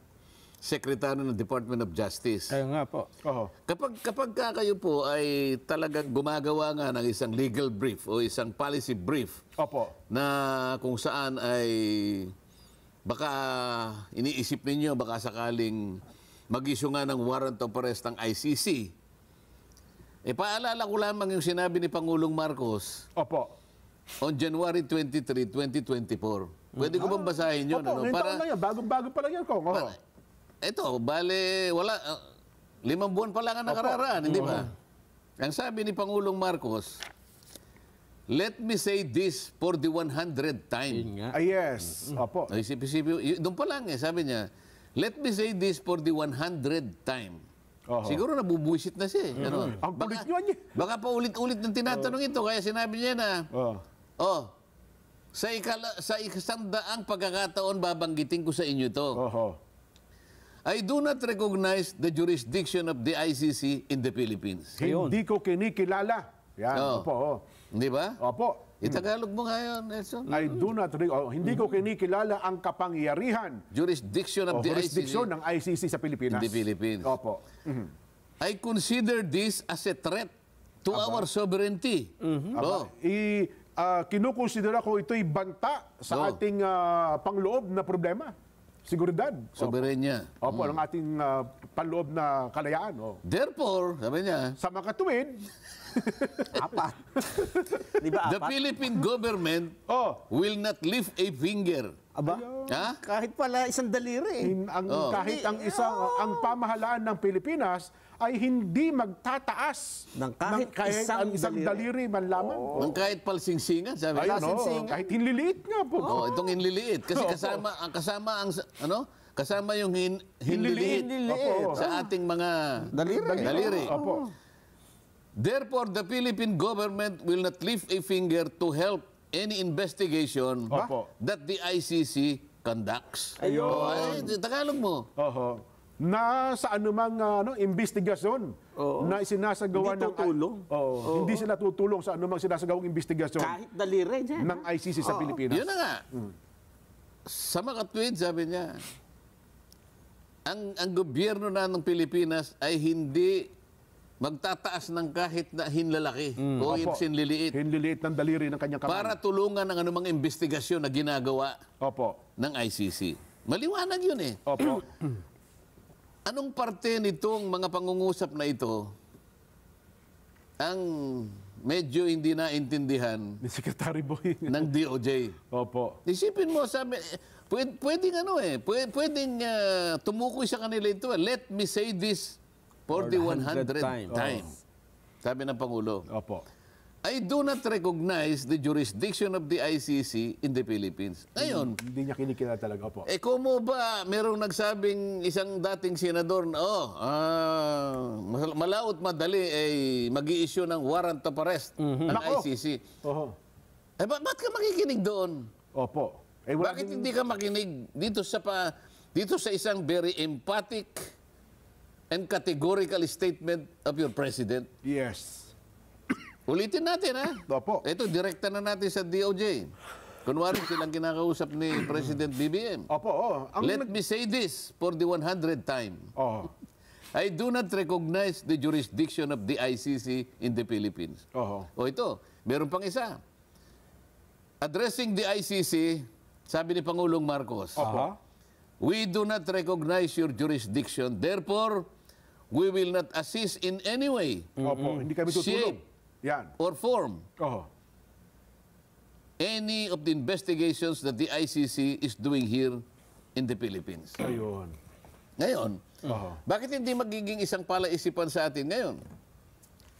A: secretary ng Department of Justice.
C: Ayun nga po.
B: Oho.
A: Kapag kayo po ay talagang gumagawa nga ng isang legal brief o isang policy brief
B: Opo.
A: na kung saan ay baka iniisip ninyo baka sakaling mag-issue nga ng warrant of arrest ng ICC. Paalala ko lamang yung sinabi ni Pangulong Marcos
B: Opo.
A: on January 23, 2024. Pwede ko bang basahin yun?
B: Opo, ngayon taon na yan. Bagong-bago pa lang yan, Kong. Oho.
A: Ito, bale, 5 buwan pa lang ang nakararaan, hindi ba? Ang sabi ni Pangulong Marcos, let me say this for the 100th time.
C: Yun nga.
B: Yes. Opo.
A: Ay, doon pa lang sabi niya, let me say this for the 100th time.
B: Oho.
A: Siguro nabubuisit na siya. Ano?
B: Ang kulit nyo niya.
A: Baka pa ulit-ulit ng tinatanong ito, kaya sinabi niya na, sa 100 pagkakataon babanggitin ko sa inyo ito.
B: Oho.
A: I do not recognize the jurisdiction of the ICC in the Philippines.
B: Hindi ko kinikilala. Yan.
A: Oo.
B: Opo.
A: Di ba?
B: Opo.
A: Itagalog mo nga yun, Nelson.
B: I do not hindi ko kinikilala ang kapangyarihan
A: Jurisdiction of
B: o
A: the
B: jurisdiction
A: ICC
B: ng ICC sa Pilipinas.
A: in the Philippines.
B: Opo.
A: I consider this as a threat to our sovereignty. Oh.
B: Kinukonsidera ko ito'y banta sa ating pangloob na problema. Seguridad.
A: Soberenya.
B: Opo, ang ating panloob na kalayaan. Oh.
A: Therefore, sabi niya,
B: Sa makatuwid,
C: Di ba
A: the
C: apat?
A: Philippine government
B: oh,
A: will not lift a finger
C: Aba,
A: Ha?
C: kahit pala isang daliri.
B: Kahit ang pamahalaan ng Pilipinas ay hindi magtataas
C: Ng kahit
B: ang
C: isang
B: daliri man lamang.
A: Nang kahit palsingsingan, sabi
B: Ayun,
C: Lasinsingan.
B: kahit hinliliit nga po.
A: Oh, itong hinliliit kasi kasama yung hinliliit
C: Hinliliit.
A: sa ating mga daliri.
B: Opo.
A: Therefore, the Philippine government will not lift a finger to help any investigation
B: Opo.
A: that the ICC conducts.
B: Ayun.
A: Oh, ay, Tagalog mo.
B: Oho. Na sa anumang investigasyon na isinasagawa
C: Hindi tutulong.
B: Hindi sila tutulong sa anumang sinasagawang investigasyon
C: Kahit daliri dyan.
B: ng ICC sa Pilipinas.
A: Yun na nga. Sa makatwid, sabi niya, ang gobyerno na ng Pilipinas ay hindi magtataas ng kahit na hinlalaki o
B: Opo.
A: sinliliit
B: Hinliliit ng daliri ng kanyang kamay.
A: para tulungan ng anumang investigasyon na ginagawa
B: Opo.
A: ng ICC. Maliwanag yun eh.
B: Opo.
A: Anong parte nitong mga pangungusap na ito ang medyo hindi naintindihan
B: Ni Secretary Boy.
A: ng DOJ?
B: Opo.
A: Isipin mo, sabi, pwedeng pwedeng tumukoy sa kanila ito. Let me say this for the 100th time. Sabi ng Pangulo,
B: Opo.
A: I do not recognize the jurisdiction of the ICC in the Philippines. Ngayon,
B: Hindi niya kinikilala talaga. Opo.
A: kumo ba merong nagsabing isang dating senador na, malaot madali ay mag-i-issue ng warrant of arrest ng
B: Nako.
A: ICC.
B: Oho.
A: Ba't ka makikinig doon?
B: Opo. Wala
A: Bakit
B: din-
A: hindi ka makinig dito sa isang very emphatic and categorical statement of your president?
B: Yes.
A: Ulitin natin, ha?
B: Opo.
A: Ito, direkta na natin sa DOJ. Kunwari silang kinakausap ni President BBM.
B: Opo.
A: Let me say this for the 100th time.
B: Oho.
A: I do not recognize the jurisdiction of the ICC in the Philippines.
B: Oho.
A: O ito, meron pang isa. Addressing the ICC, sabi ni Pangulong Marcos,
B: Opo.
A: we do not recognize your jurisdiction. Therefore, we will not assist in any way
B: Opo. Hindi kami tutulong.
A: Shape.
B: Yan.
A: or form
B: Oho.
A: any of the investigations that the ICC is doing here in the Philippines.
B: Ayun.
A: Ngayon,
B: Oho.
A: bakit hindi magiging isang palaisipan sa atin ngayon?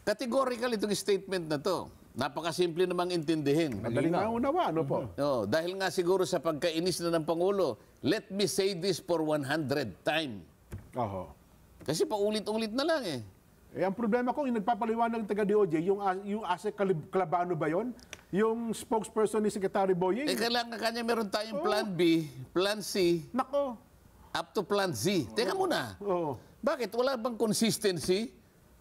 A: Categorical itong statement na to. Napakasimple namang intindihin.
B: Madaling naunawa, ano po?
A: Oh, dahil nga siguro sa pagkainis na ng Pangulo, let me say this for 100 time.
B: Oho.
A: Kasi paulit-ulit na lang eh.
B: Ang problema ko, yung nagpapaliwanag ng taga-DOJ, yung Ase Calabano ba yon? Yung spokesperson ni Secretary Boying?
A: Kailangan kanya meron tayong plan B, plan C,
B: Nako.
A: up to plan Z. Teka muna.
B: Oo.
A: Bakit? Wala bang consistency?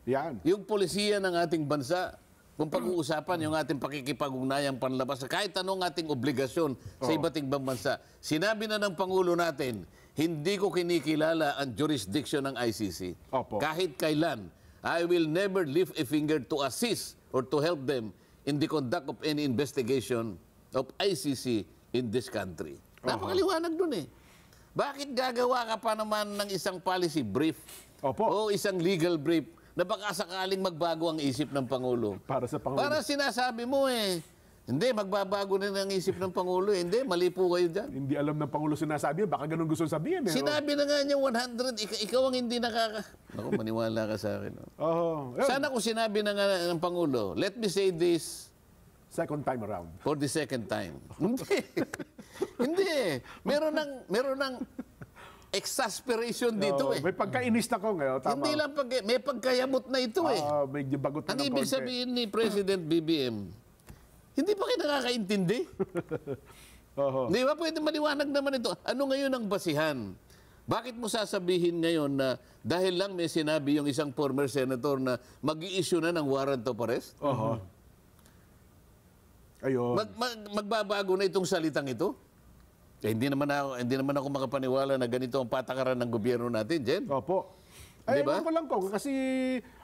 B: Yan.
A: Yung polisiya ng ating bansa, kung pag-uusapan yung ating pakikipag-ugnayang panlabas, kahit anong ating obligasyon sa iba't ibang bansa, sinabi na ng Pangulo natin, hindi ko kinikilala ang jurisdiction ng ICC.
B: Opo.
A: Kahit kailan, I will never lift a finger to assist or to help them in the conduct of any investigation of ICC in this country. Napakaliwanag dun eh. Bakit gagawa ka pa naman ng isang policy brief
B: Opo.
A: o isang legal brief na baka sakaling magbago ang isip ng Pangulo?
B: Para sa Pangulo.
A: Para sinasabi mo hindi, magbabago na ang isip ng Pangulo. Hindi, mali po kayo dyan.
B: Hindi alam ng Pangulo sinasabi, baka ganun gusto sabihin. Eh.
A: Sinabi na nga niya 100, ikaw ang hindi Naku, maniwala ka sa akin.
B: Oh.
A: Sana kung sinabi na nga ng Pangulo, let me say this
B: Second time around.
A: for the second time. Hindi. Hindi. Meron ng exasperation dito eh.
B: May pagkainis na ko ngayon. Tama.
A: Hindi lang may pagkayamot na ito eh.
B: Medyo bagot na
A: Ang
B: ng
A: ibig
B: konti.
A: sabihin ni President BBM, hindi pa kayo nakakaintindi?
B: Oho.
A: Di ba? Pwede maliwanag naman ito. Ano ngayon ang basihan? Bakit mo sasabihin ngayon na dahil lang may sinabi yung isang former senator na mag-i-issue na ng warrant of arrest?
B: Oho. Ayun.
A: Magbabago na itong salitang ito? Hindi naman ako makapaniwala na ganito ang patakaran ng gobyerno natin, Jen.
B: Opo.
A: Di
B: Ay,
A: ba?
B: ewan ko lang ko, kasi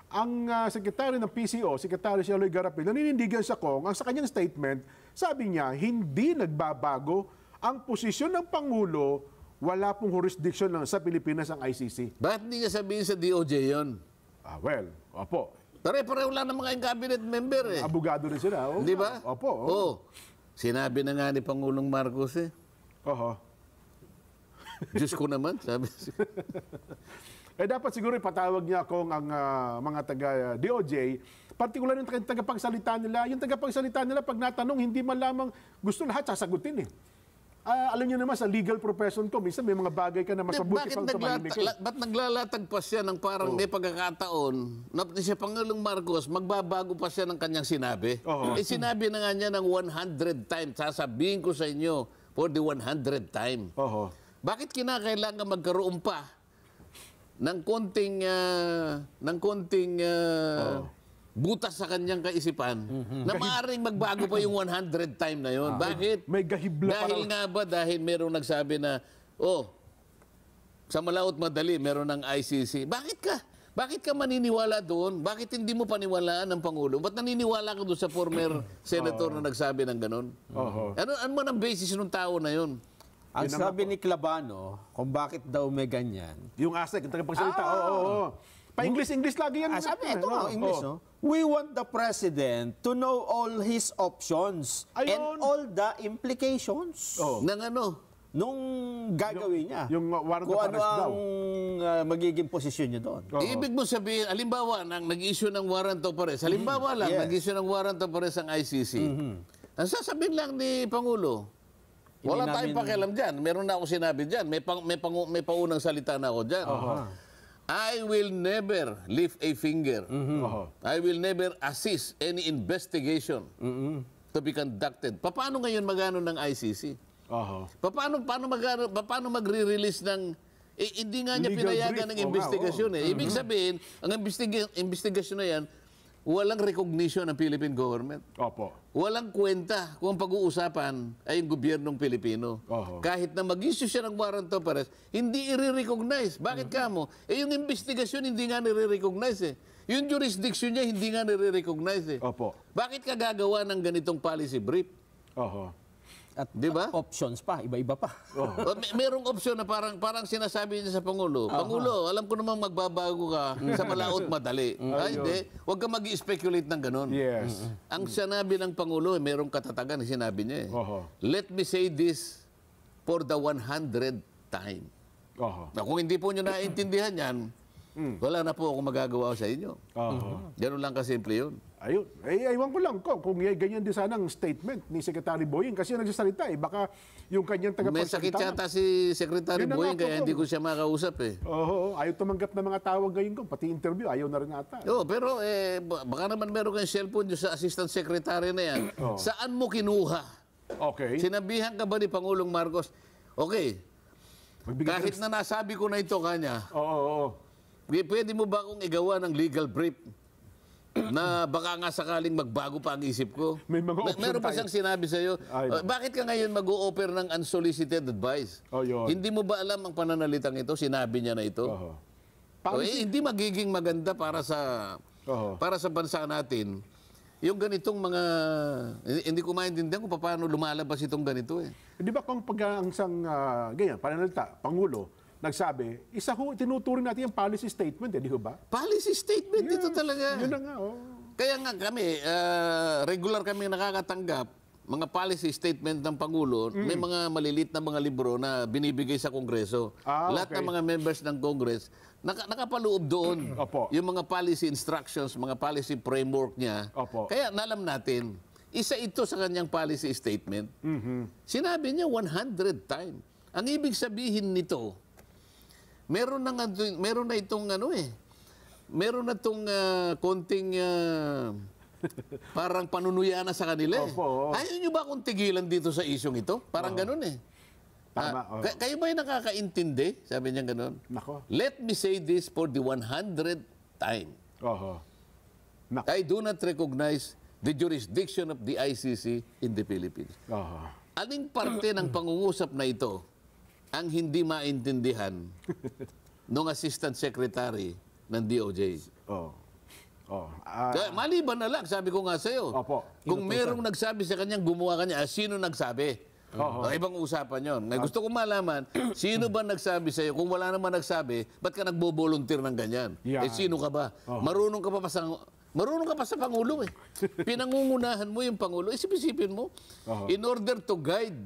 B: ang sekretary ng PCO, Secretary Sheloy Garapil, naninindigan sa Kong, ang sa kanyang statement, sabi niya, hindi nagbabago ang posisyon ng Pangulo, wala pong jurisdiction sa Pilipinas ang ICC.
A: Bakit hindi niya sabihin sa DOJ yun?
B: Well, opo.
A: Pare-pareho lang naman kayong cabinet member eh.
B: Abogado rin sila. Oh.
A: Di ba?
B: Opo.
A: Oh. Sinabi na nga ni Pangulong Marcos eh.
B: Oho.
A: Diyos ko naman, sabi.
B: Dapat siguro ipatawag niya kung ang mga taga-DOJ, particular yung tagapagsalita nila, yung tagapagsalita nila pag natanong, hindi man lamang gusto lahat sasagutin eh. Alam niyo naman, sa legal profession ko, minsan may mga bagay ka na mas mabuti pang tumahimik.
A: Ba't naglalatag pa siya ng parang may pagkakataon na siya Pangulong Marcos, magbabago pa siya ng kanyang sinabi? Sinabi na nga niya ng 100 times, sasabihin ko sa inyo for the 100 time. Bakit kinakailangan magkaroon pa ng konting butas sa kanyang kaisipan na maaaring magbago pa yung 100 time na yon? Bakit?
B: May gahibla
A: Dahil merong nagsabi na, sa malaot madali, meron ng ICC. Bakit ka maniniwala doon? Bakit hindi mo paniwalaan ng Pangulo? Ba't naniniwala ka doon sa former senator na nagsabi ng ganon? Ano man ang basis ng tao na yon?
C: Ang sabi ni Clabano, kung bakit daw may ganyan.
B: Yung ASEC, yung tagapagsalita. Pa-English lagi yan.
C: Sabi, ito nga, English, no? We want the President to know all his options and all the implications.
A: Ng ano?
C: Nung gagawin niya.
B: Yung warrant of
C: kung ano
B: arrest daw.
C: ang magiging posisyon niya doon.
A: Ibig mo sabihin, halimbawa, nang nag-issue ng warrant of arrest, halimbawa lang, nag-issue ng warrant of arrest ang ICC, ang sasabihin lang ni Pangulo, wala tayong pakialam dyan. Meron na akong sinabi dyan. May paunang salita na ako dyan. I will never lift a finger. I will never assist any investigation to be conducted. Paano ngayon magano ng ICC? Paano magre-release ng... hindi nga niya
B: Legal
A: pinayagan
B: brief.
A: ng investigasyon eh. Ibig sabihin, ang investigasyon na yan, walang recognition ng Philippine government. Walang kwenta kung ang pag-uusapan ay yung gobyernong Pilipino. Kahit na mag-issue siya ng warrant of arrest, hindi i-recognize. Bakit ka mo? Yung investigasyon hindi nga nire-recognize eh. Yung jurisdiction niya hindi nga nire-recognize eh. Bakit ka gagawa ng ganitong policy brief?
C: At
A: diba?
C: options pa, iba-iba pa.
A: Merong opsyon na parang sinasabi niya sa Pangulo, Pangulo, alam ko namang magbabago ka sa malaot madali. Hindi, huwag ka mag-i-speculate ng ganun. Ang sinabi ng Pangulo, merong katatagan, sinabi niya eh. Let me say this for the 100th time. Kung hindi po nyo naiintindihan yan, wala na po akong magagawa sa inyo. Ganun lang kasimple yun.
B: Ayun. Aywan ko lang kung ganyan din sana ang statement ni Secretary Boying kasi yung nagsasalita baka yung kanyang
A: May sakit yata si Secretary Boying kaya hindi ko siya makausap eh.
B: Ayaw tumanggap ng mga tawag ngayon ko, pati interview, ayaw na rin ata.
A: Pero baka naman meron kang cellphone sa Assistant Secretary na yan. Saan mo kinuha? Sinabihan ka ba ni Pangulong Marcos, kahit na nasabi ko na ito kanya, pwede mo ba akong igawa ng legal brief na baka nga sakaling magbago pa ang isip ko? Meron pa siyang sinabi sa iyo, bakit ka ngayon mag-o-offer ng unsolicited advice? Hindi mo ba alam ang pananalitang ito? Sinabi niya na ito. Hindi magiging maganda para sa bansa natin. Yung ganitong mga, hindi ko maintindihan kung paano lumalabas itong ganito eh.
B: Di ba kung pag ang isang ganyan, pananalita, Pangulo, nagsabi, tinuturing natin yung policy statement, di ba?
A: Policy statement, ito talaga.
B: Yun na nga,
A: Kaya nga kami, regular kami nakakatanggap, mga policy statement ng Pangulo, may mga malilit na mga libro na binibigay sa Kongreso. Lahat ng mga members ng Congress, nakapaloob doon yung mga policy instructions, mga policy framework niya. Kaya nalam natin, isa ito sa kanyang policy statement. Sinabi niya 100 times. Ang ibig sabihin nito, meron na itong konting parang panunuya na sa kanila eh. Ayaw nyo ba akong tigilan dito sa isyong ito? Parang ganun eh. Kayo ba yung nakakaintindi? Sabi niya ganun. Let me say this for the 100th time. I do not recognize the jurisdiction of the ICC in the Philippines. Aling parte ng pangungusap na ito ang hindi maintindihan ng Assistant Secretary ng DOJ. Maliban na lang, sabi ko nga sa iyo. Kung merong nagsabi sa kanyang, gumawa kanya, sino nagsabi? Ibang usapan yon. Gusto ko malaman, sino ba nagsabi sa iyo? Kung wala naman nagsabi, ba't ka nagbo-volunteer ng ganyan? Sino ka ba? Marunong ka pa sa Pangulo eh. Pinangungunahan mo yung Pangulo. Isip-isipin mo, in order to guide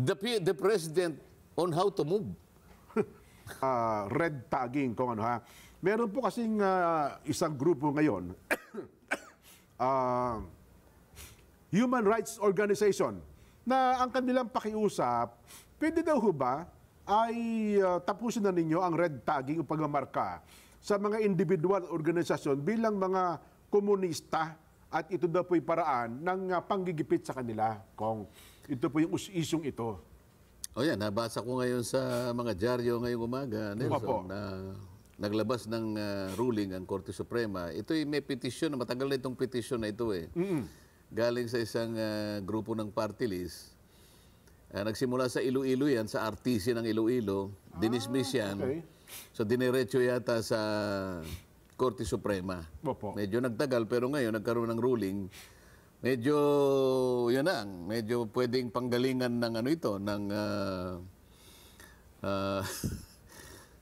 A: the president on how to move.
B: Red tagging kung ano ha. Meron po kasing isang grupo ngayon, Human Rights Organization, na ang kanilang pakiusap, pwede daw ho ba ay tapusin na ninyo ang red tagging o pagmamarka sa mga individual organisasyon bilang mga komunista at ito daw po'y paraan ng panggigipit sa kanila kung ito po yung isyong ito.
A: O yan, nabasa ko ngayon sa mga dyaryo ngayong umaga, Nelson, na naglabas ng ruling ang Korte Suprema. Ito'y may petisyon, matagal na itong petisyon na ito eh. Galing sa isang grupo ng party list. Nagsimula sa Iloilo yan, sa RTC ng Iloilo. Dinismiss yan.
B: Okay.
A: So diniretso yata sa Korte Suprema.
B: Opo.
A: Medyo nagtagal pero ngayon nagkaroon ng ruling. Medyo, yun lang, medyo pwedeng panggalingan ng ano ito, ng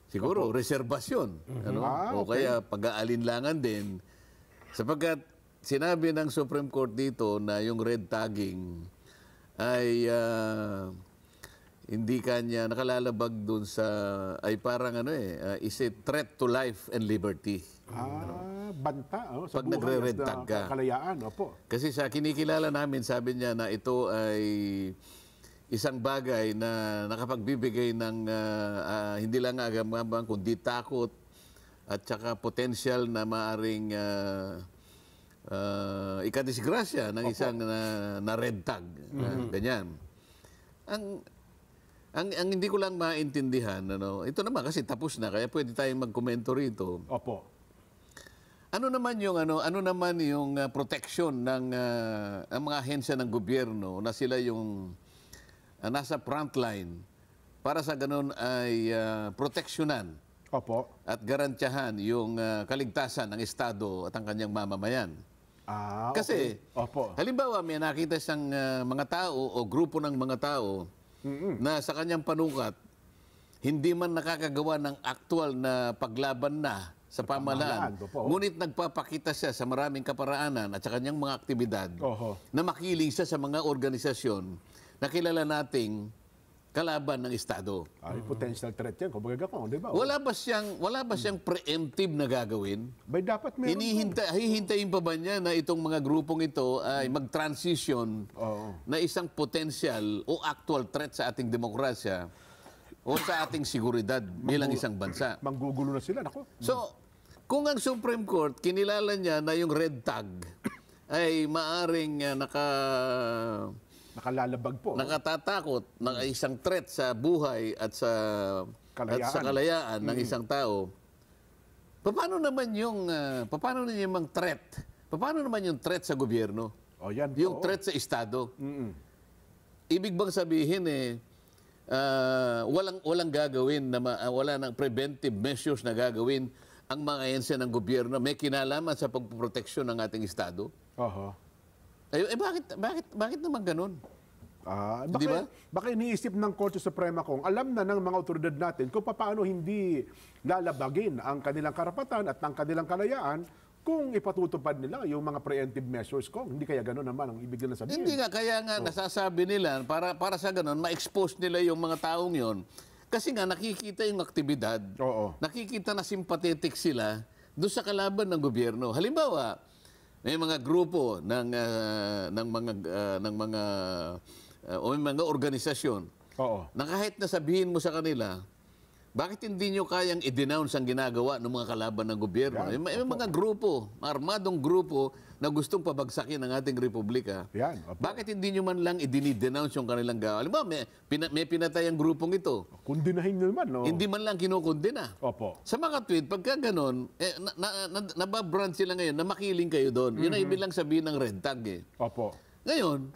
A: siguro, reserbasyon. Ano? O kaya pag-aalinlangan din. Sapagkat sinabi ng Supreme Court dito na yung red tagging ay hindi kanya nakalalabag dun sa, ay parang ano is a threat to life and liberty.
B: Banta sa
A: Pag
B: buhay
A: nagre-red
B: at
A: tag ka.
B: kalayaan. Opo.
A: Kasi sa kinikilala namin, sabi niya na ito ay isang bagay na nakapagbibigay ng hindi lang agam-agam, kundi takot at saka potential na maaring ikadisgrasya ng isang na red tag. Ganyan. Ang hindi ko lang maintindihan, ito naman kasi tapos na, kaya pwede tayong magkomento rito.
B: Opo.
A: Ano naman yung protection ng ang mga ahensya ng gobyerno na sila yung nasa frontline para sa ganun ay proteksyonan
B: Opo.
A: at garantyahan yung kaligtasan ng Estado at ang kanyang mamamayan. Kasi,
B: okay. Opo.
A: halimbawa, may nakita siyang mga tao o grupo ng mga tao na sa kanyang panukat, hindi man nakakagawa ng aktual na paglaban na sa pamahalaan. Ngunit nagpapakita siya sa maraming kaparaanan at sa kanyang mga aktibidad na makiling siya sa mga organisasyon na kilala nating kalaban ng Estado.
B: Ay, potential threat yan. Kumbaga kung, di ba?
A: Wala ba siyang preemptive na gagawin?
B: Bay, dapat meron.
A: Hihintayin pa ba niya na itong mga grupong ito ay mag-transition na isang potential o actual threat sa ating demokrasya o sa ating seguridad bilang isang bansa?
B: Manggugulo na sila. Nako.
A: So, kung ang Supreme Court kinilala niya na yung red tag ay maaring
B: Nakalalabag po.
A: nakatatakot na isang threat sa buhay at sa kalayaan ng isang tao, paano naman yung threat? Paano naman yung threat sa gobyerno?
B: Yan
A: Yung
B: po.
A: threat sa Estado? Ibig bang sabihin walang gagawin na wala nang preventive measures na gagawin ang mga ahensya ng gobyerno may kinalaman sa pagpoproteksyon ng ating Estado? Bakit naman ganun?
B: Baka iniisip ng Korte Suprema kung alam na ng mga otoridad natin kung paano hindi lalabagin ang kanilang karapatan at ang kanilang kalayaan kung ipatutupad nila yung mga preemptive measures ko. Hindi kaya ganun naman ang ibig nila sabihin.
A: Hindi nga, kaya nga nasasabi nila para sa ganun, ma-expose nila yung mga taong yon. Kasi nga nakikita yung aktibidad. Nakikita na sympathetic sila doon sa kalaban ng gobyerno. Halimbawa, may mga grupo ng mga organisasyon na kahit nasabihin mo sa kanila, bakit hindi nyo kayang i-denounce ang ginagawa ng mga kalaban ng gobyerno? May mga grupo, armadong grupo na gustong pabagsakin ang ating republika. Bakit hindi nyo man lang i-denounce yung kanilang gawa? Alam mo, may pinatay ang grupong ito.
B: Kundinahin nyo naman, no?
A: Hindi man lang kinukundina. Sa mga tweet, pagka ganon, nababrand sila ngayon na makiling kayo doon. Yun ay bilang sabihin ng red tag eh. Ngayon,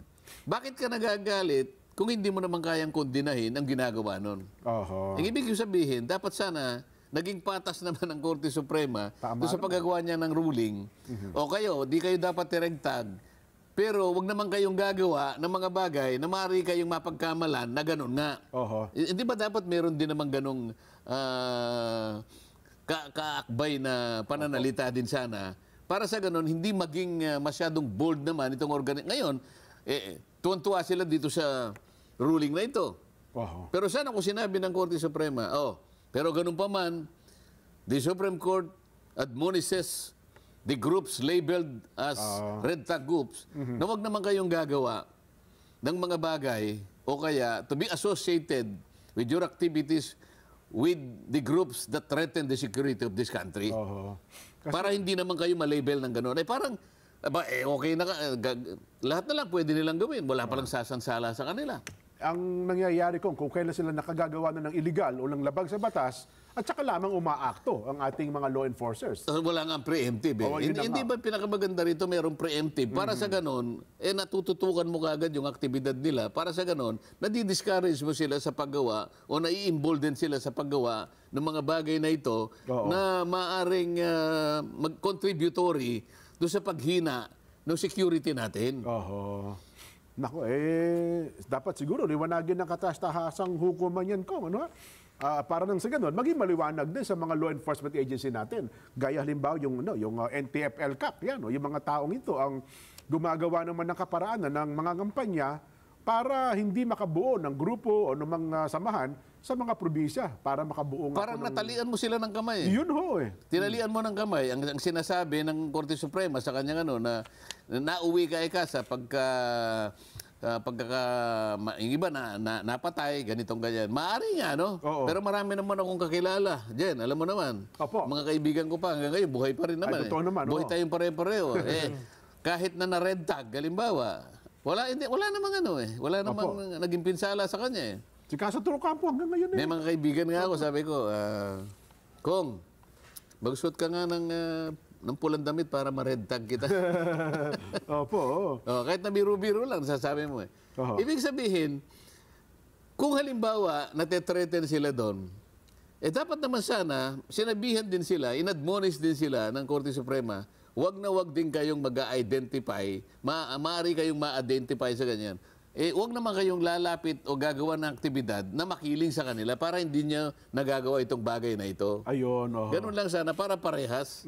A: bakit ka nagagalit kung hindi mo naman kayang kundinahin ang ginagawa nun? Ang ibig sabihin, dapat sana naging patas naman ng Korte Suprema doon sa paggagawa niya ng ruling. O kayo, di kayo dapat tiregtag, pero wag naman kayong gagawa ng mga bagay na maaari kayong mapagkamalan na gano'n nga. Hindi ba dapat meron din naman ganong kaakbay na pananalita din sana para sa gano'n hindi maging masyadong bold naman itong Ngayon, tuwan-tuwa sila dito sa ruling na ito.
B: Oho.
A: Pero sana kung sinabi ng Korte Suprema, pero ganun pa man, the Supreme Court admonishes the groups labeled as red tag groups na wag naman kayong gagawa ng mga bagay o kaya to be associated with your activities with the groups that threaten the security of this country.
B: Oho.
A: Para hindi naman kayo malabel ng gano'n. Parang, okay na, lahat na lang pwede nilang gawin. Wala palang sasansala sa kanila.
B: Ang nangyayari kung kailan sila nakagagawa na ng illegal o ng labag sa batas, at saka lamang umaakto ang ating mga law enforcers.
A: Wala nga preemptive.
B: Oo, yun na
A: Hindi
B: nga.
A: ba pinakamaganda rito mayroong preemptive? Para sa ganon, natututukan mo kagad yung aktibidad nila. Para sa ganon, nadi-discourage mo sila sa paggawa o nai-embolden sila sa paggawa ng mga bagay na ito na maaring mag-contributory doon sa paghina ng security natin.
B: Oho. Nako, dapat siguro liwanagin ng katas-tahasang hukuman yan kung ano. Para nang sa ganun, maging maliwanag din sa mga law enforcement agency natin. Gaya halimbawa yung NTFL CAP, yan, yung mga taong ito ang gumagawa naman ng kaparaanan ng mga kampanya para hindi makabuo ng grupo o ng mga samahan sa mga probinsya para makabuo nga
A: Parang
B: po ng...
A: natalian mo sila ng kamay.
B: Yun ho
A: Tinalian mo ng kamay. Ang sinasabi ng Korte Suprema sa kanyang na nauwi ka sa yung iba napatay, ganitong ganyan. Maari nga, no?
B: Oo.
A: Pero marami naman akong kakilala. Jen, alam mo naman.
B: Opo.
A: Mga kaibigan ko pa hanggang ngayon, buhay pa rin naman.
B: totoo naman,
A: Buhay
B: oo.
A: tayong pare-pareho. Kahit na red tag, halimbawa, wala namang wala namang naging pinsala sa kanya
B: Si Kaso Trucampo hanggang ngayon
A: May mga kaibigan nga ako, sabi ko, Kong, magsuot ka nga ng pulang damit para ma-red tag kita.
B: Opo.
A: Kahit na biro-biro lang, sasabi mo
B: Oho.
A: Ibig sabihin, kung halimbawa natetreten sila doon, dapat naman sana, sinabihan din sila, inadmonish din sila ng Korte Suprema, wag na wag din kayong mag-identify, maaari kayong ma-identify sa ganyan. Wag naman kayong lalapit o gagawa ng aktibidad na makiling sa kanila para hindi nyo nagagawa itong bagay na ito.
B: Ayun. Oho.
A: Ganun lang sana para parehas.